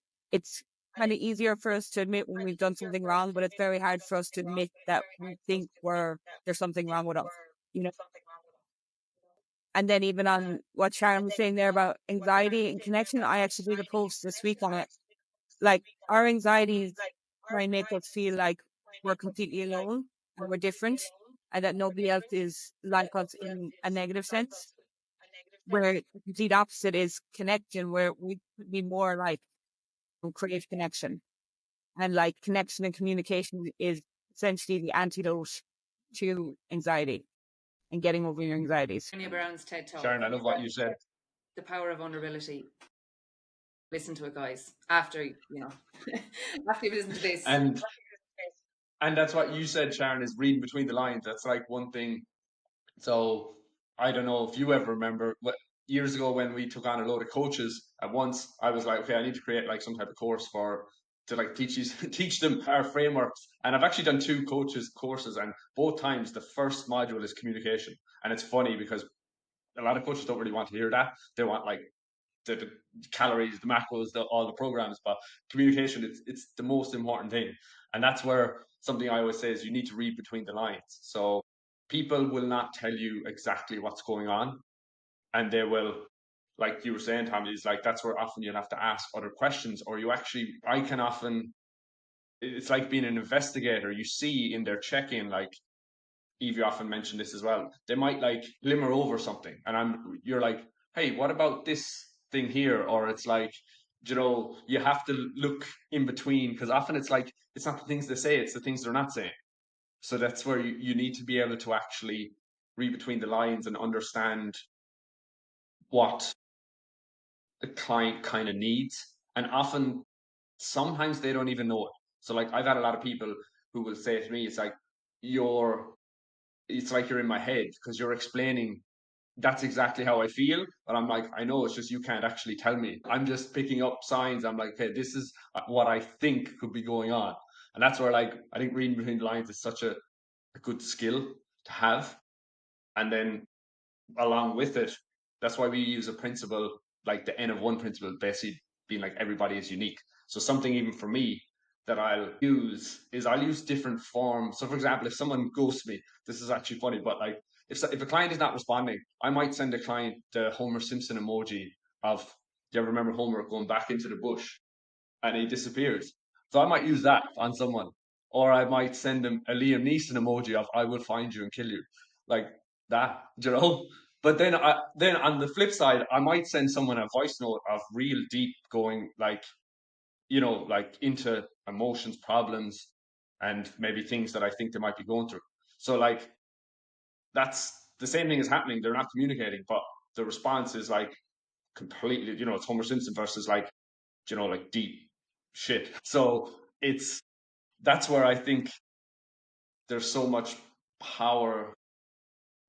kind of easier for us to admit when we've done something wrong, but it's very hard for us to admit that we think there's something wrong with us, you know. And then even on what Sharon was saying there about anxiety and connection, I actually did a post this week on it. Like, our anxieties try and make us feel like we're completely alone and we're different, and that nobody else is like us in a negative sense. Where the complete opposite is connection, where we could be more like create connection. And like, connection and communication is essentially the antidote to anxiety and getting over your anxieties. Tanya Brown's TED Talk. Sharon, I love what you said. The power of vulnerability. Listen to it, guys. After after you listen to this. And that's what you said, Sharon, is reading between the lines. That's like one thing. So I don't know if you ever remember years ago when we took on a load of coaches at once. I was like, okay, I need to create like some type of course for to like teach them our frameworks. And I've actually done 2 courses, and both times the first module is communication. And it's funny because a lot of coaches don't really want to hear that. They want like the calories, the macros, all the programs, but communication, it's the most important thing. And that's where something I always say is you need to read between the lines. So people will not tell you exactly what's going on, and they will, like you were saying, Tommy, is like that's where often you'll have to ask other questions, or I can often, it's like being an investigator. You see in their check-in, like Eve, you often mention this as well. They might like glimmer over something, and you're like, hey, what about this thing here? Or it's like, you have to look in between, because often it's like it's not the things they say, it's the things they're not saying. So that's where you need to be able to actually read between the lines and understand what the client kind of needs. And often, sometimes they don't even know it. So like I've had a lot of people who will say to me, it's like you're in my head because you're explaining that's exactly how I feel. But I'm like, I know, it's just you can't actually tell me. I'm just picking up signs. I'm like, okay, this is what I think could be going on. And that's where, like, I think reading between the lines is such a good skill to have. And then along with it, that's why we use a principle like the N of one principle, basically being like everybody is unique. So something even for me that I'll use different forms. So for example, if someone ghosts me, this is actually funny, but like if a client is not responding, I might send a client the Homer Simpson emoji of, do you ever remember Homer going back into the bush and he disappears? So I might use that on someone. Or I might send them a Liam Neeson emoji of I will find you and kill you. Like that, But then on the flip side, I might send someone a voice note of real deep going like, like into emotions, problems, and maybe things that I think they might be going through. So like that's the same thing is happening. They're not communicating, but the response is like completely, it's Homer Simpson versus like, like deep shit. So that's where I think there's so much power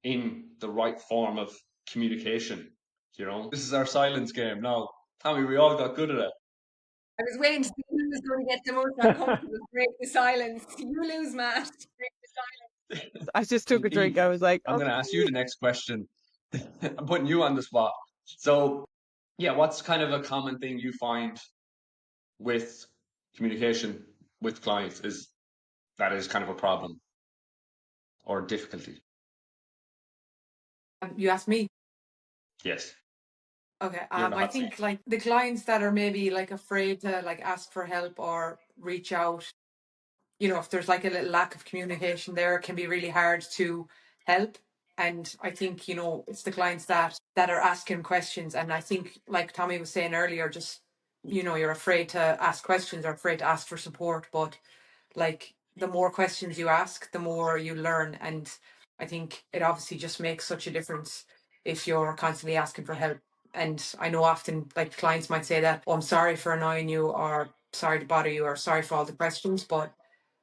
in the right form of communication. This is our silence game now. Tommy, we all got good at it. I was waiting to see who was going to get the most uncomfortable. Break the silence. You lose, Matt. Break the silence. I just took a drink. Eve, I was like, I'm going to ask you the next question. I'm putting you on the spot. So, yeah, what's kind of a common thing you find with communication with clients is kind of a problem or difficulty? You asked me. Yes. Okay. You're in the I hot seat. think like the clients that are maybe like afraid to like ask for help or reach out, if there's like a little lack of communication there, it can be really hard to help. And I think, it's the clients that are asking questions. And I think, like Tommy was saying earlier, just, you're afraid to ask questions or afraid to ask for support. But like the more questions you ask, the more you learn. And I think it obviously just makes such a difference if you're constantly asking for help. And I know often like clients might say that, oh, I'm sorry for annoying you, or sorry to bother you, or sorry for all the questions. But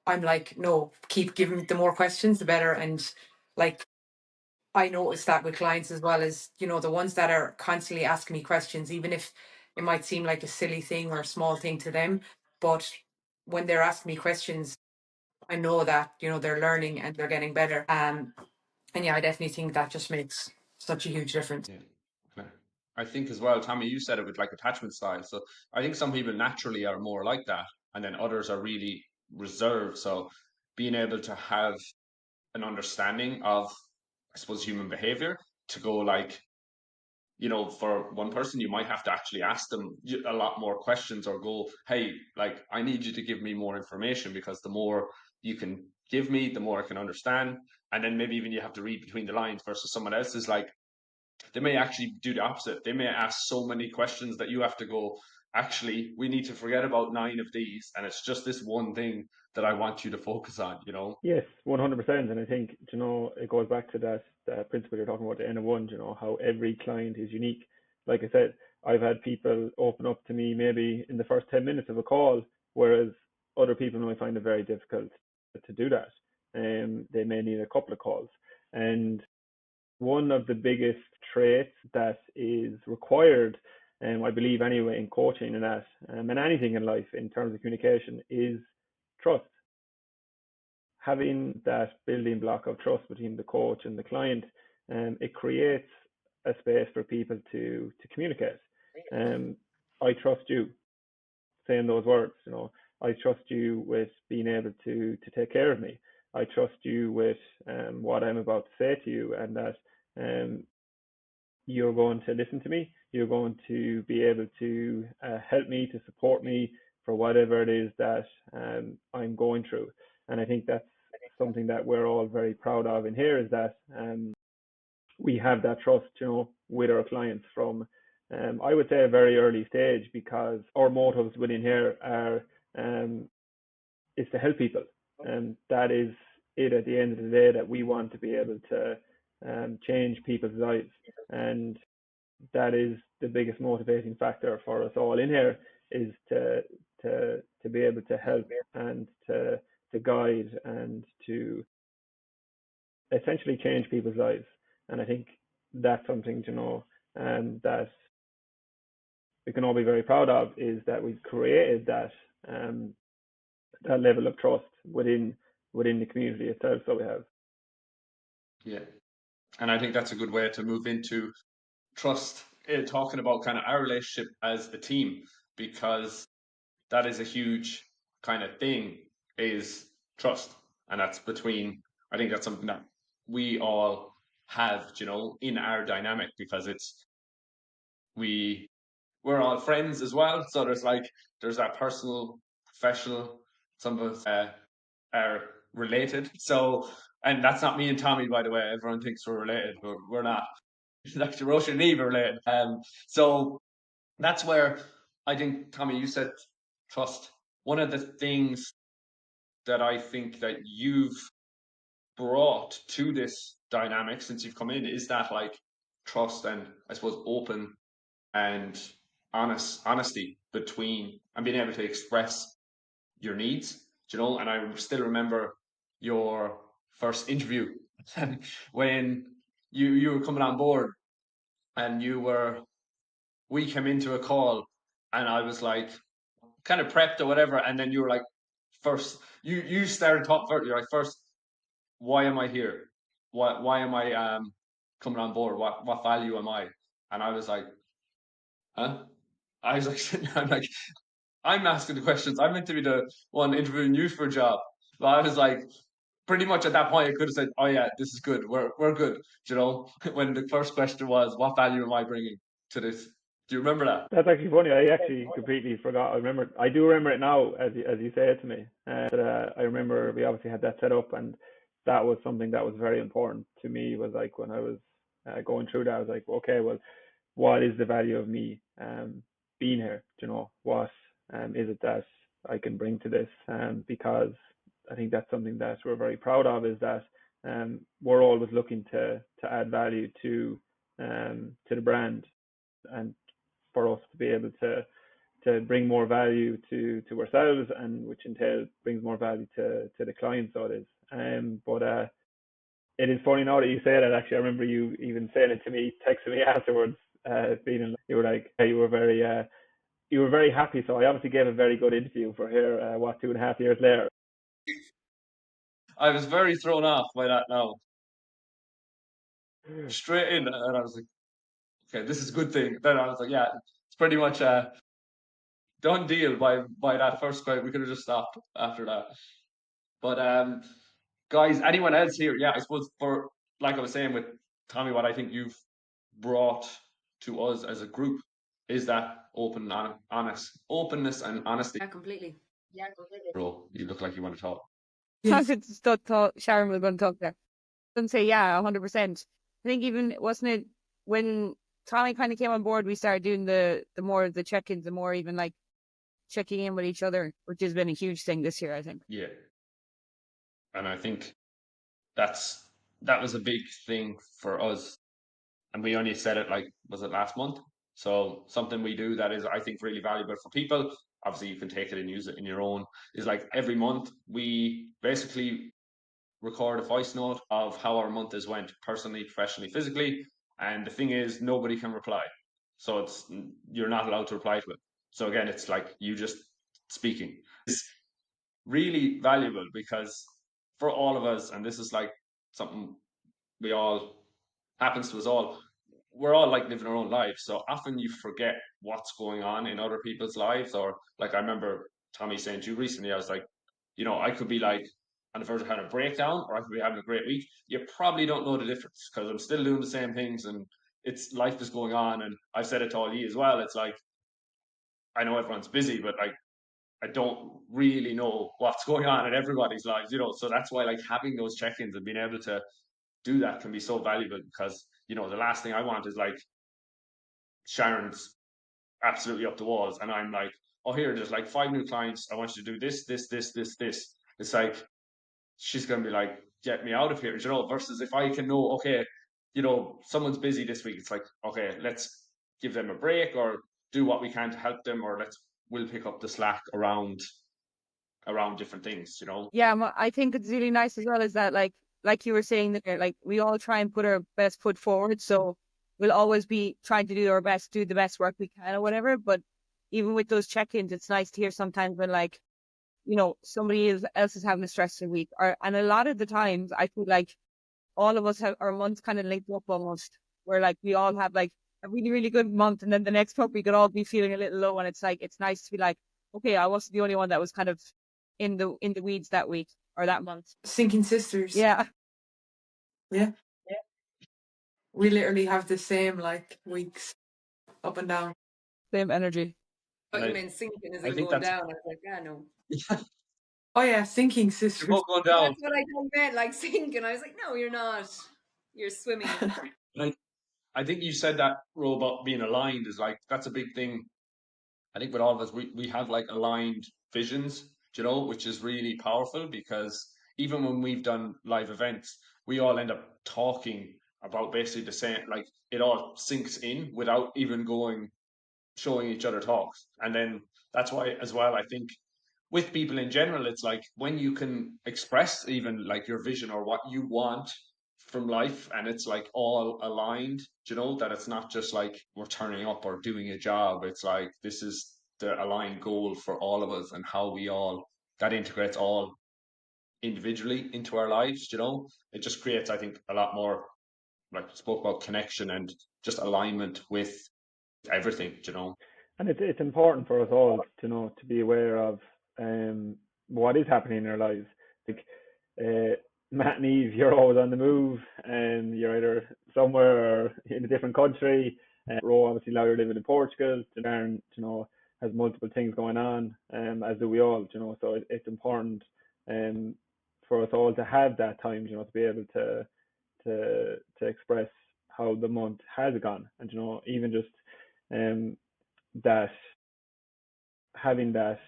I'm like, no, keep giving, the more questions, the better. And like, I notice that with clients as well, as the ones that are constantly asking me questions, even if it might seem like a silly thing or a small thing to them, but when they're asking me questions, I know that, they're learning and they're getting better. And yeah, I definitely think that just makes such a huge difference. Yeah. Okay. I think as well, Tommy, you said it with like attachment style. So I think some people naturally are more like that, and then others are really reserved. So being able to have an understanding of, I suppose, human behavior to go like, for one person, you might have to actually ask them a lot more questions or go, hey, like, I need you to give me more information, because the more you can give me, the more I can understand. And then maybe even you have to read between the lines versus someone else is like, they may actually do the opposite. They may ask so many questions that you have to go, actually, we need to forget about 9 of these, and it's just this one thing that I want you to focus on. Yes, 100%. And I think, it goes back to that principle you're talking about, the N of one, how every client is unique. Like I said, I've had people open up to me maybe in the first 10 minutes of a call, whereas other people might find it very difficult to do that. They may need a couple of calls. And one of the biggest traits that is required I believe anyway in coaching and that, and anything in life in terms of communication is trust. Having that building block of trust between the coach and the client, it creates a space for people to communicate. I trust you, saying those words. I trust you with being able to take care of me. I trust you with what I'm about to say to you, and that you're going to listen to me. You're going to be able to help me, to support me for whatever it is that I'm going through. And I think that's something that we're all very proud of in here, is that we have that trust, with our clients from, I would say, a very early stage, because our motives within here are is to help people, and that is it at the end of the day, that we want to be able to change people's lives, and that is the biggest motivating factor for us all in here, is to be able to help and to guide and to essentially change people's lives. And I think that's something that we can all be very proud of, is that we've created that level of trust within the community itself. So we have. Yeah. And I think that's a good way to move into trust, talking about kind of our relationship as a team, because that is a huge kind of thing, is trust. And that's between, I think that's something that we all have, in our dynamic, because we're all friends as well. So there's that personal, professional, some of us are related. So, and that's not me and Tommy, by the way. Everyone thinks we're related, but we're not. Like Roche and Eve are related. So that's where I think, Tommy, you said trust. One of the things that I think that you've brought to this dynamic since you've come in is that, like, trust and, I suppose, open and honesty between, and being able to express your needs, and I still remember your first interview when you were coming on board, and we came into a call, and I was like kind of prepped or whatever, and then you were like, first you started talking first. You're like, first, why am I here? Why am I coming on board? What value am I? And I was like, huh? I was like, I'm like, I'm asking the questions. I'm meant to be the one interviewing you for a job. But I was like, pretty much at that point, I could have said, "Oh yeah, this is good. We're good." When the first question was, "What value am I bringing to this?" Do you remember that? That's actually funny. I actually completely forgot. I do remember it now, as you say it to me. I remember we obviously had that set up, and that was something that was very important to me. Was like, when I was going through that, I was like, okay, well, what is the value of me being here? What is it that I can bring to this? Because I think that's something that we're very proud of, is that we're always looking to add value to the brand, and for us to be able to bring more value to ourselves, and which entails brings more value to the client. So it is. But it is funny now that you say that. Actually, I remember you even saying it to me, texting me afterwards, feeling like you were like, you were very happy. So I obviously gave a very good interview for here. 2.5 years later. I was very thrown off by that now. Straight in, and I was like, okay, this is a good thing. Then I was like, yeah, it's pretty much a done deal by that first quote. We could have just stopped after that. But guys, anyone else here? Yeah, I suppose, for, like I was saying with Tommy, what I think you've brought to us as a group is that openness and honesty. Yeah, completely. Bro, you look like you want to talk. I could thought Sharon was going to talk there. And say, yeah, 100%. I think even, wasn't it, when Tommy kind of came on board, we started doing the more of the check-ins, the more even like checking in with each other, which has been a huge thing this year, I think. Yeah. And I think that was a big thing for us. And we only said it, like, was it last month? So something we do that is, I think, really valuable for people. Obviously, you can take it and use it in your own. Is like, every month we basically record a voice note of how our month has went, personally, professionally, physically. And the thing is, nobody can reply. So you're not allowed to reply to it. So again, it's like you just speaking. It's really valuable because for all of us, and this is like something we all happens to us all, we're all like living our own lives. So often you forget what's going on in other people's lives. Or like I remember Tommy saying to you recently, I was like, I could be like on the verge of having a breakdown, or I could be having a great week. You probably don't know the difference because I'm still doing the same things, and it's life is going on. And I've said it to all you as well. It's like I know everyone's busy, but like I don't really know what's going on in everybody's lives. So that's why like having those check-ins and being able to do that can be so valuable because the last thing I want is like Sharon's absolutely up the walls and I'm like, oh, here, there's like 5 new clients. I want you to do this, this, this, this, this. It's like she's gonna be like, get me out of here. Versus if I can know, okay, someone's busy this week, it's like, okay, let's give them a break or do what we can to help them, or we'll pick up the slack around different things. Yeah, I think it's really nice as well is that like you were saying there, like we all try and put our best foot forward. So we'll always be trying to do our best, do the best work we can or whatever. But even with those check-ins, it's nice to hear sometimes when like, somebody else is having a stressful week. And a lot of the times I feel like all of us have our months kind of linked up almost, where like we all have like a really, really good month and then the next month we could all be feeling a little low. And it's like, it's nice to be like, okay, I wasn't the only one that was kind of in the weeds that week or that month. Sinking sisters. Yeah. Yeah. We literally have the same like weeks up and down. Same energy. But you meant sinking as I in think going that's down. I was like, yeah, no. Oh yeah, sinking you're sisters. both going down. That's what I meant, like sinking. I was like, no, you're not. You're swimming. I think you said that, Ro, about being aligned is like that's a big thing. I think with all of us, we have like aligned visions, which is really powerful because even when we've done live events, we all end up talking about basically the same, like it all sinks in without even showing each other talks. And then that's why, as well, I think with people in general, it's like when you can express even like your vision or what you want from life and it's like all aligned, that it's not just like we're turning up or doing a job. It's like this is the aligned goal for all of us and how we all that integrates all individually into our lives. It just creates, I think, a lot more like spoke about connection and just alignment with everything. And it's important for us all to know to be aware of what is happening in our lives. Like Matt and Eve, you're always on the move, and you're either somewhere or in a different country. Ro, obviously now you're living in Portugal. Darren, has multiple things going on, as do we all. So it's important for us all to have that time, to be able to express how the month has gone, and even just that having that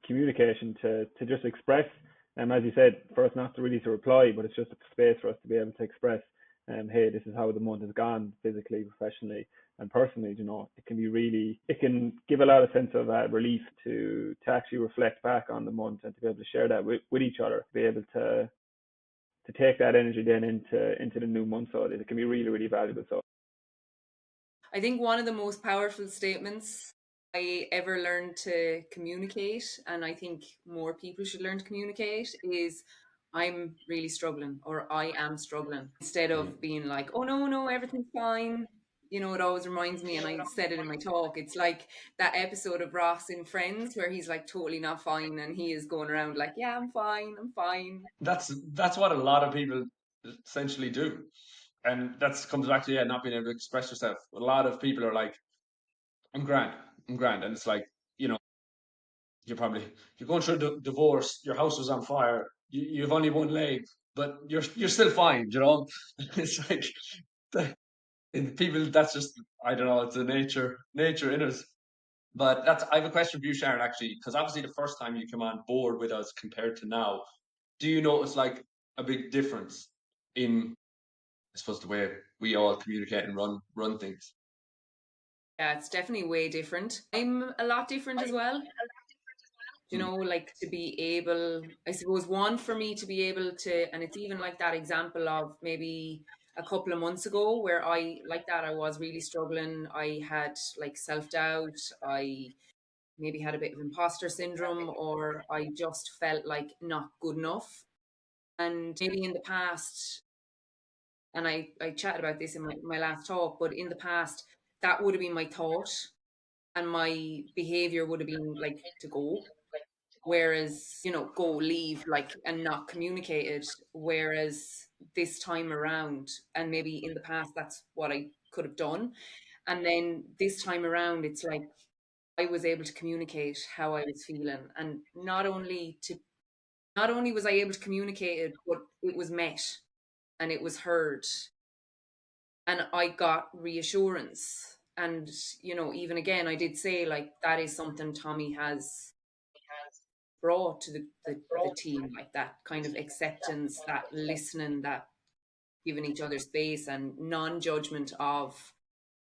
communication to just express, as you said, for us not to really to reply, but it's just a space for us to be able to express, hey, this is how the month has gone, physically, professionally, and personally. It can give a lot of sense of relief to actually reflect back on the month and to be able to share that with each other, to be able to take that energy then into the new month. So it can be really, really valuable. So I think one of the most powerful statements I ever learned to communicate, and I think more people should learn to communicate, is I'm really struggling or I am struggling. Instead of being like, oh no, no, everything's fine. It always reminds me, and I said it in my talk, it's like that episode of Ross in Friends where he's like totally not fine and he is going around like, yeah, I'm fine, I'm fine. That's what a lot of people essentially do. And that comes back to not being able to express yourself. A lot of people are like, I'm grand, and it's like, you're going through a divorce, your house was on fire, you've only one leg, but you're still fine. It's like people. That's just, I don't know. It's a nature in us. But I have a question for you, Sharon, actually, because obviously the first time you came on board with us compared to now, do you notice like a big difference in, I suppose, the way we all communicate and run things? Yeah, it's definitely way different. I'm a lot different as well. Like to be able, I suppose, one for me to be able to, and it's even like that example of maybe a couple of months ago where I like that I was really struggling. I had like self-doubt. I maybe had a bit of imposter syndrome, or I just felt like not good enough. And maybe in the past, and I chatted about this in my last talk, but in the past, that would have been my thought, and my behavior would have been like to go. Whereas, go, leave, like, and not communicated. Whereas this time around, and maybe in the past, that's what I could have done. And then this time around, it's like I was able to communicate how I was feeling. And not only was I able to communicate it, but it was met and it was heard. And I got reassurance. And, even again, I did say like that is something Tommy has brought to the team, like that kind of acceptance, that listening, that giving each other space and non-judgment of,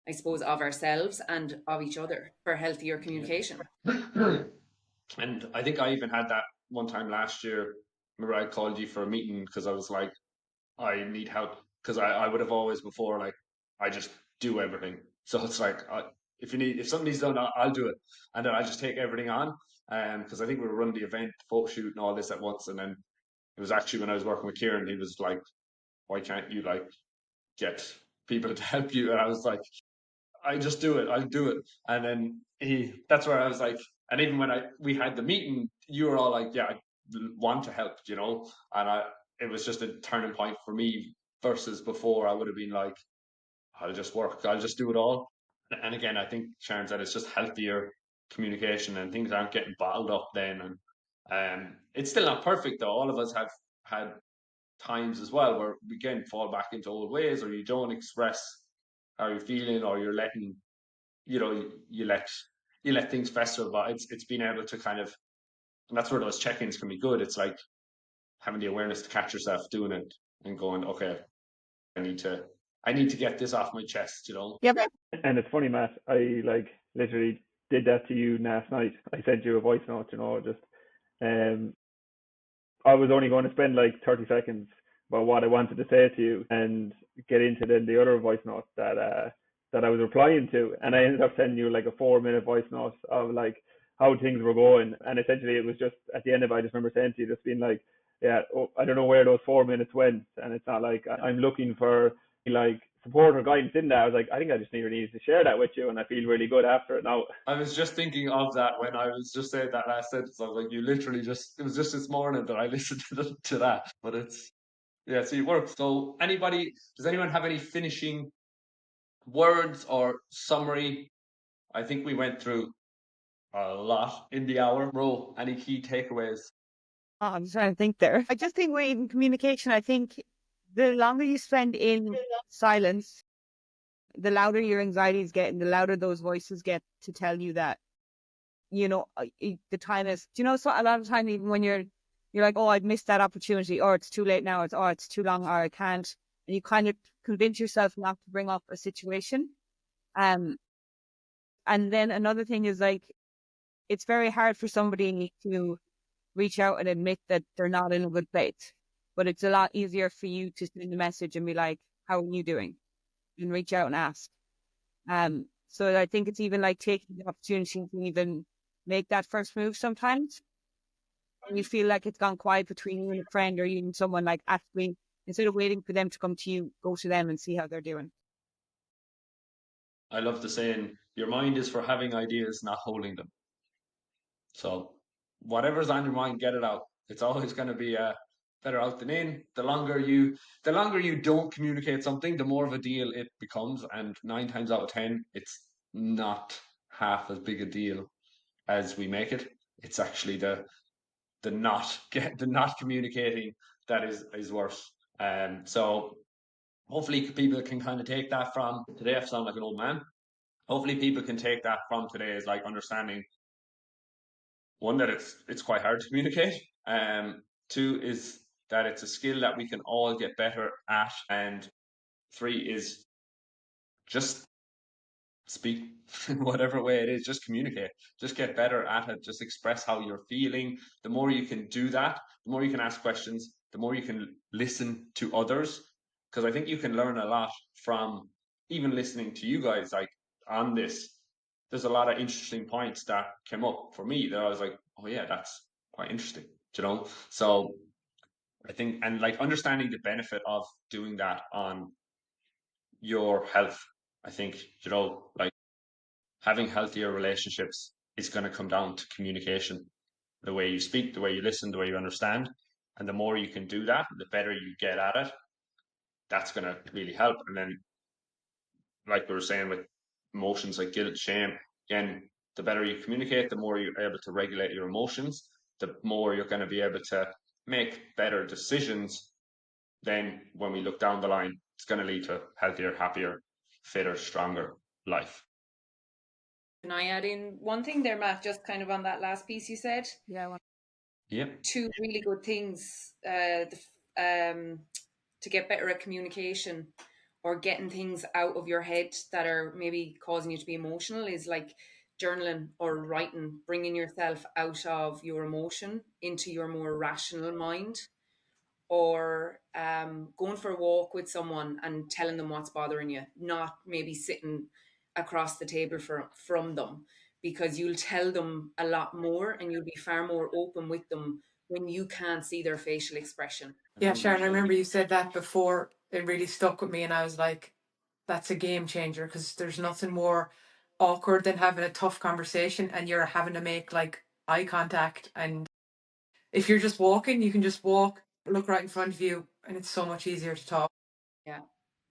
I suppose, of ourselves and of each other for healthier communication. And I think I even had that one time last year. Remember, I called you for a meeting because I was like, I need help. Because I would have always before, like, I just do everything. So it's like, if something needs done, I'll do it. And then I just take everything on. Because I think we were running the event, photo shoot, and all this at once. And then it was actually when I was working with Kieran, he was like, why can't you, like, get people to help you? And I was like, I just do it. I'll do it. And then that's where I was like, and even when we had the meeting, you were all like, yeah, I want to help, and it was just a turning point for me versus before I would have been like, I'll just work, I'll just do it all. And again, I think Sharon said it's just healthier communication and things aren't getting bottled up then. And it's still not perfect though. All of us have had times as well where we again fall back into old ways, or you don't express how you're feeling, or you're letting you let things fester. But it's being able to kind of, and that's where those check-ins can be good. It's like having the awareness to catch yourself doing it and going, okay, I need to get this off my chest. Yeah. And it's funny, Matt. I like literally did that to you last night. I sent you a voice note, just um, I was only going to spend like 30 seconds about what I wanted to say to you and get into then the other voice note that I was replying to, and I ended up sending you like a 4 minute voice note of like how things were going, and essentially it was just at the end of it, I just remember saying to you, just being like, yeah, I don't know where those 4 minutes went, and it's not like I'm looking for like support or guidance in that. I was like, I think I just needed to share that with you, and I feel really good after it now. I was just thinking of that when I was just saying that last sentence. I was like, you literally it was just this morning that I listened to that. But see, it works. So does anyone have any finishing words or summary? I think we went through a lot in the hour. Ro, any key takeaways? Oh, I'm trying to think there. I just think in communication, I think the longer you spend in silence, the louder your anxieties get and the louder those voices get to tell you that, the time is, so a lot of time, even when you're like, oh, I've missed that opportunity, or it's too late now, it's too long, or I can't. And you kind of convince yourself not to bring up a situation. And then another thing is like, it's very hard for somebody to reach out and admit that they're not in a good place. But it's a lot easier for you to send a message and be like, how are you doing? And reach out and ask. So I think it's even like taking the opportunity to even make that first move sometimes. And you feel like it's gone quiet between you and a friend or even someone, like actually, instead of waiting for them to come to you, go to them and see how they're doing. I love the saying, your mind is for having ideas, not holding them. So whatever's on your mind, get it out. It's always going to be better out than in. The longer you don't communicate something, the more of a deal it becomes. And 9 times out of 10, it's not half as big a deal as we make it. It's actually the not communicating that is worse. So hopefully people can kind of take that from today. I sound like an old man. Hopefully people can take that from today as like understanding, one, that it's quite hard to communicate. Two is that it's a skill that we can all get better at, and three is just speak in whatever way it is. Just communicate. Just get better at it. Just express how you're feeling. The more you can do that, the more you can ask questions. The more you can listen to others. because I think you can learn a lot from even listening to you guys like on this. There's a lot of interesting points that came up for me that I was like, oh yeah, that's quite interesting, you know. So I think, and like understanding the benefit of doing that on your health, I think, you know, like having healthier relationships is going to come down to communication, the way you speak, the way you listen, the way you understand. And the more you can do that, the better you get at it. That's going to really help. And then, like we were saying with emotions like guilt, shame, again, the better you communicate, the more you're able to regulate your emotions, the more you're going to be able to make better decisions. Then when we look down the line, it's going to lead to a healthier, happier, fitter, stronger life. Can I add in one thing there, Matt, just kind of on that last piece you said? Yeah. Yep. Two really good things to get better at communication or getting things out of your head that are maybe causing you to be emotional is like journaling or writing, bringing yourself out of your emotion into your more rational mind, or going for a walk with someone and telling them what's bothering you, not maybe sitting across the table from them, because you'll tell them a lot more and you'll be far more open with them when you can't see their facial expression. Yeah, Sharon, I remember you said that before. It really stuck with me, and I was like, that's a game changer, because there's nothing more awkward than having a tough conversation and you're having to make like eye contact. And if you're just walking, you can just walk, look right in front of you, and it's so much easier to talk. Yeah.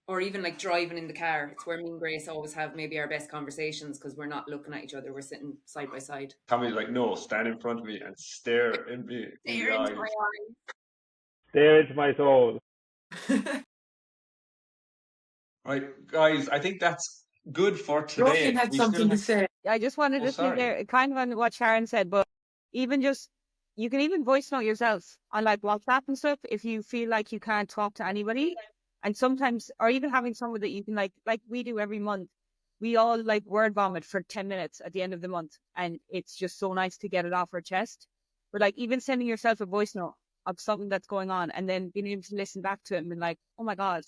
Or even like driving in the car. It's where me and Grace always have maybe our best conversations, because we're not looking at each other. We're sitting side by side. Tommy's like, no, stand in front of me and stare in me in the Stare into eyes. my eyes. Stare into my soul. Right, guys, I think that's good for today. Roisin had We still something to have. say. I just wanted Oh, to say sorry. there, kind of on what Sharon said, but even just, you can even voice note yourself on like WhatsApp and stuff if you feel like you can't talk to anybody. And sometimes, or even having someone that you can like we do every month, we all like word vomit for 10 minutes at the end of the month. And it's just so nice to get it off our chest. But like even sending yourself a voice note of something that's going on and then being able to listen back to it and be like, oh my God,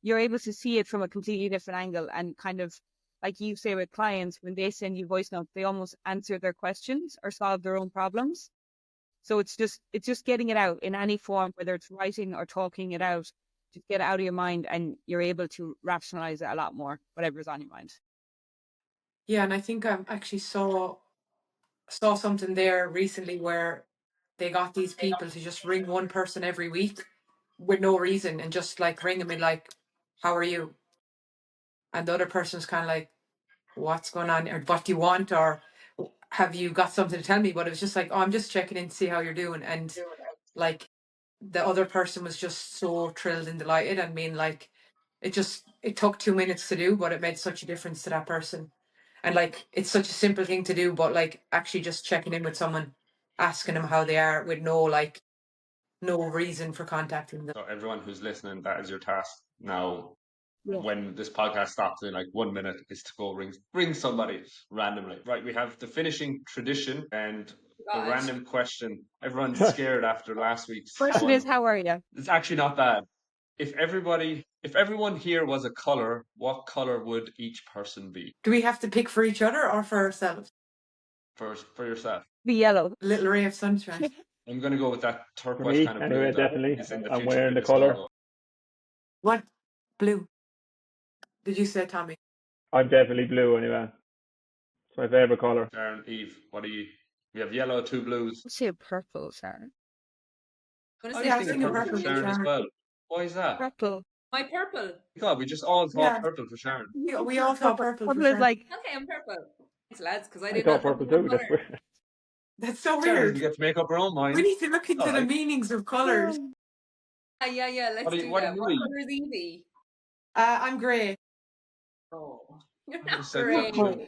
you're able to see it from a completely different angle, and kind of like you say with clients, when they send you voice notes, they almost answer their questions or solve their own problems. So it's just getting it out in any form, whether it's writing or talking it out. Just get it out of your mind, and you're able to rationalize it a lot more, whatever's on your mind. Yeah, and I think I actually saw something there recently where they got these people to just ring one person every week with no reason, and just like ring them and like, how are you? And the other person's kind of like, what's going on, or what do you want, or have you got something to tell me? But it was just like, oh, I'm just checking in to see how you're doing. And like the other person was just so thrilled and delighted, and being like, it took 2 minutes to do, but it made such a difference to that person. And like, it's such a simple thing to do, but like actually just checking in with someone, asking them how they are with no reason for contacting them. So everyone who's listening, that is your task now. Yeah. When this podcast stops in like 1 minute, is to go ring somebody randomly. Right, we have the finishing tradition and the God. random question. Everyone's scared after last week's Question one. is, how are you? It's actually not bad. If everyone here was a color, what color would each person be? Do we have to pick for each other or for ourselves? For yourself. Be yellow. A little ray of sunshine. I'm gonna go with that For turquoise me, kind of anyway, blue that definitely. is in the I'm Future wearing the Fitness colour. logo. What? Blue. Did you say, Tommy? I'm definitely blue anyway. It's my favourite colour. Sharon, Eve, what are you? We have yellow, two blues. I'll say purple, Sharon. I'm I gonna was say I was thinking thinking purple for purple for Sharon as Sharon. well. Why is that? Purple. my purple. God, we just all thought Yeah. purple for Sharon. We all thought purple for Purple is Sharon. like, Okay, I'm purple. Thanks, lads, because I I did thought not purple know too. That's color. weird. That's so Sharon doesn't weird. get to make up her own mind. We need to look into the Alright. meanings of colours. Yeah, let's What are do you that. What Eve? color is Evie? I'm grey. Oh, you're I not just said great. purple.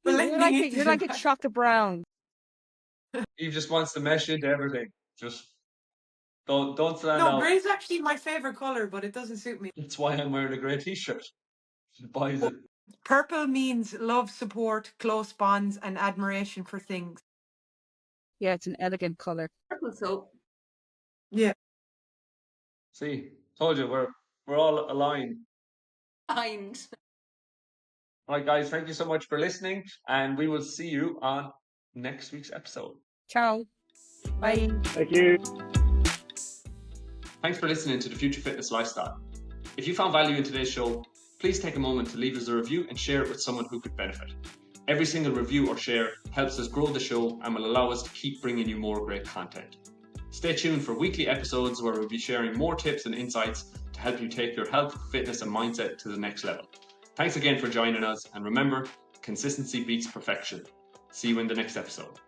Blending you're like a into chocolate brown. Eve just wants to mesh into everything. Just don't stand No, out. grey is actually my favourite colour, but it doesn't suit me. That's why I'm wearing a grey t-shirt. She buys it. Purple means love, support, close bonds, and admiration for things. Yeah, it's an elegant color. Purple soap. Yeah. See, told you we're We're all aligned. Mind. All right, guys, thank you so much for listening, and we will see you on next week's episode. Ciao. Bye. Thank you. Thanks for listening to the Future Fitness Lifestyle. If you found value in today's show, please take a moment to leave us a review and share it with someone who could benefit. Every single review or share helps us grow the show and will allow us to keep bringing you more great content. Stay tuned for weekly episodes where we'll be sharing more tips and insights to help you take your health, fitness, and mindset to the next level. Thanks again for joining us, and remember, consistency beats perfection. See you in the next episode.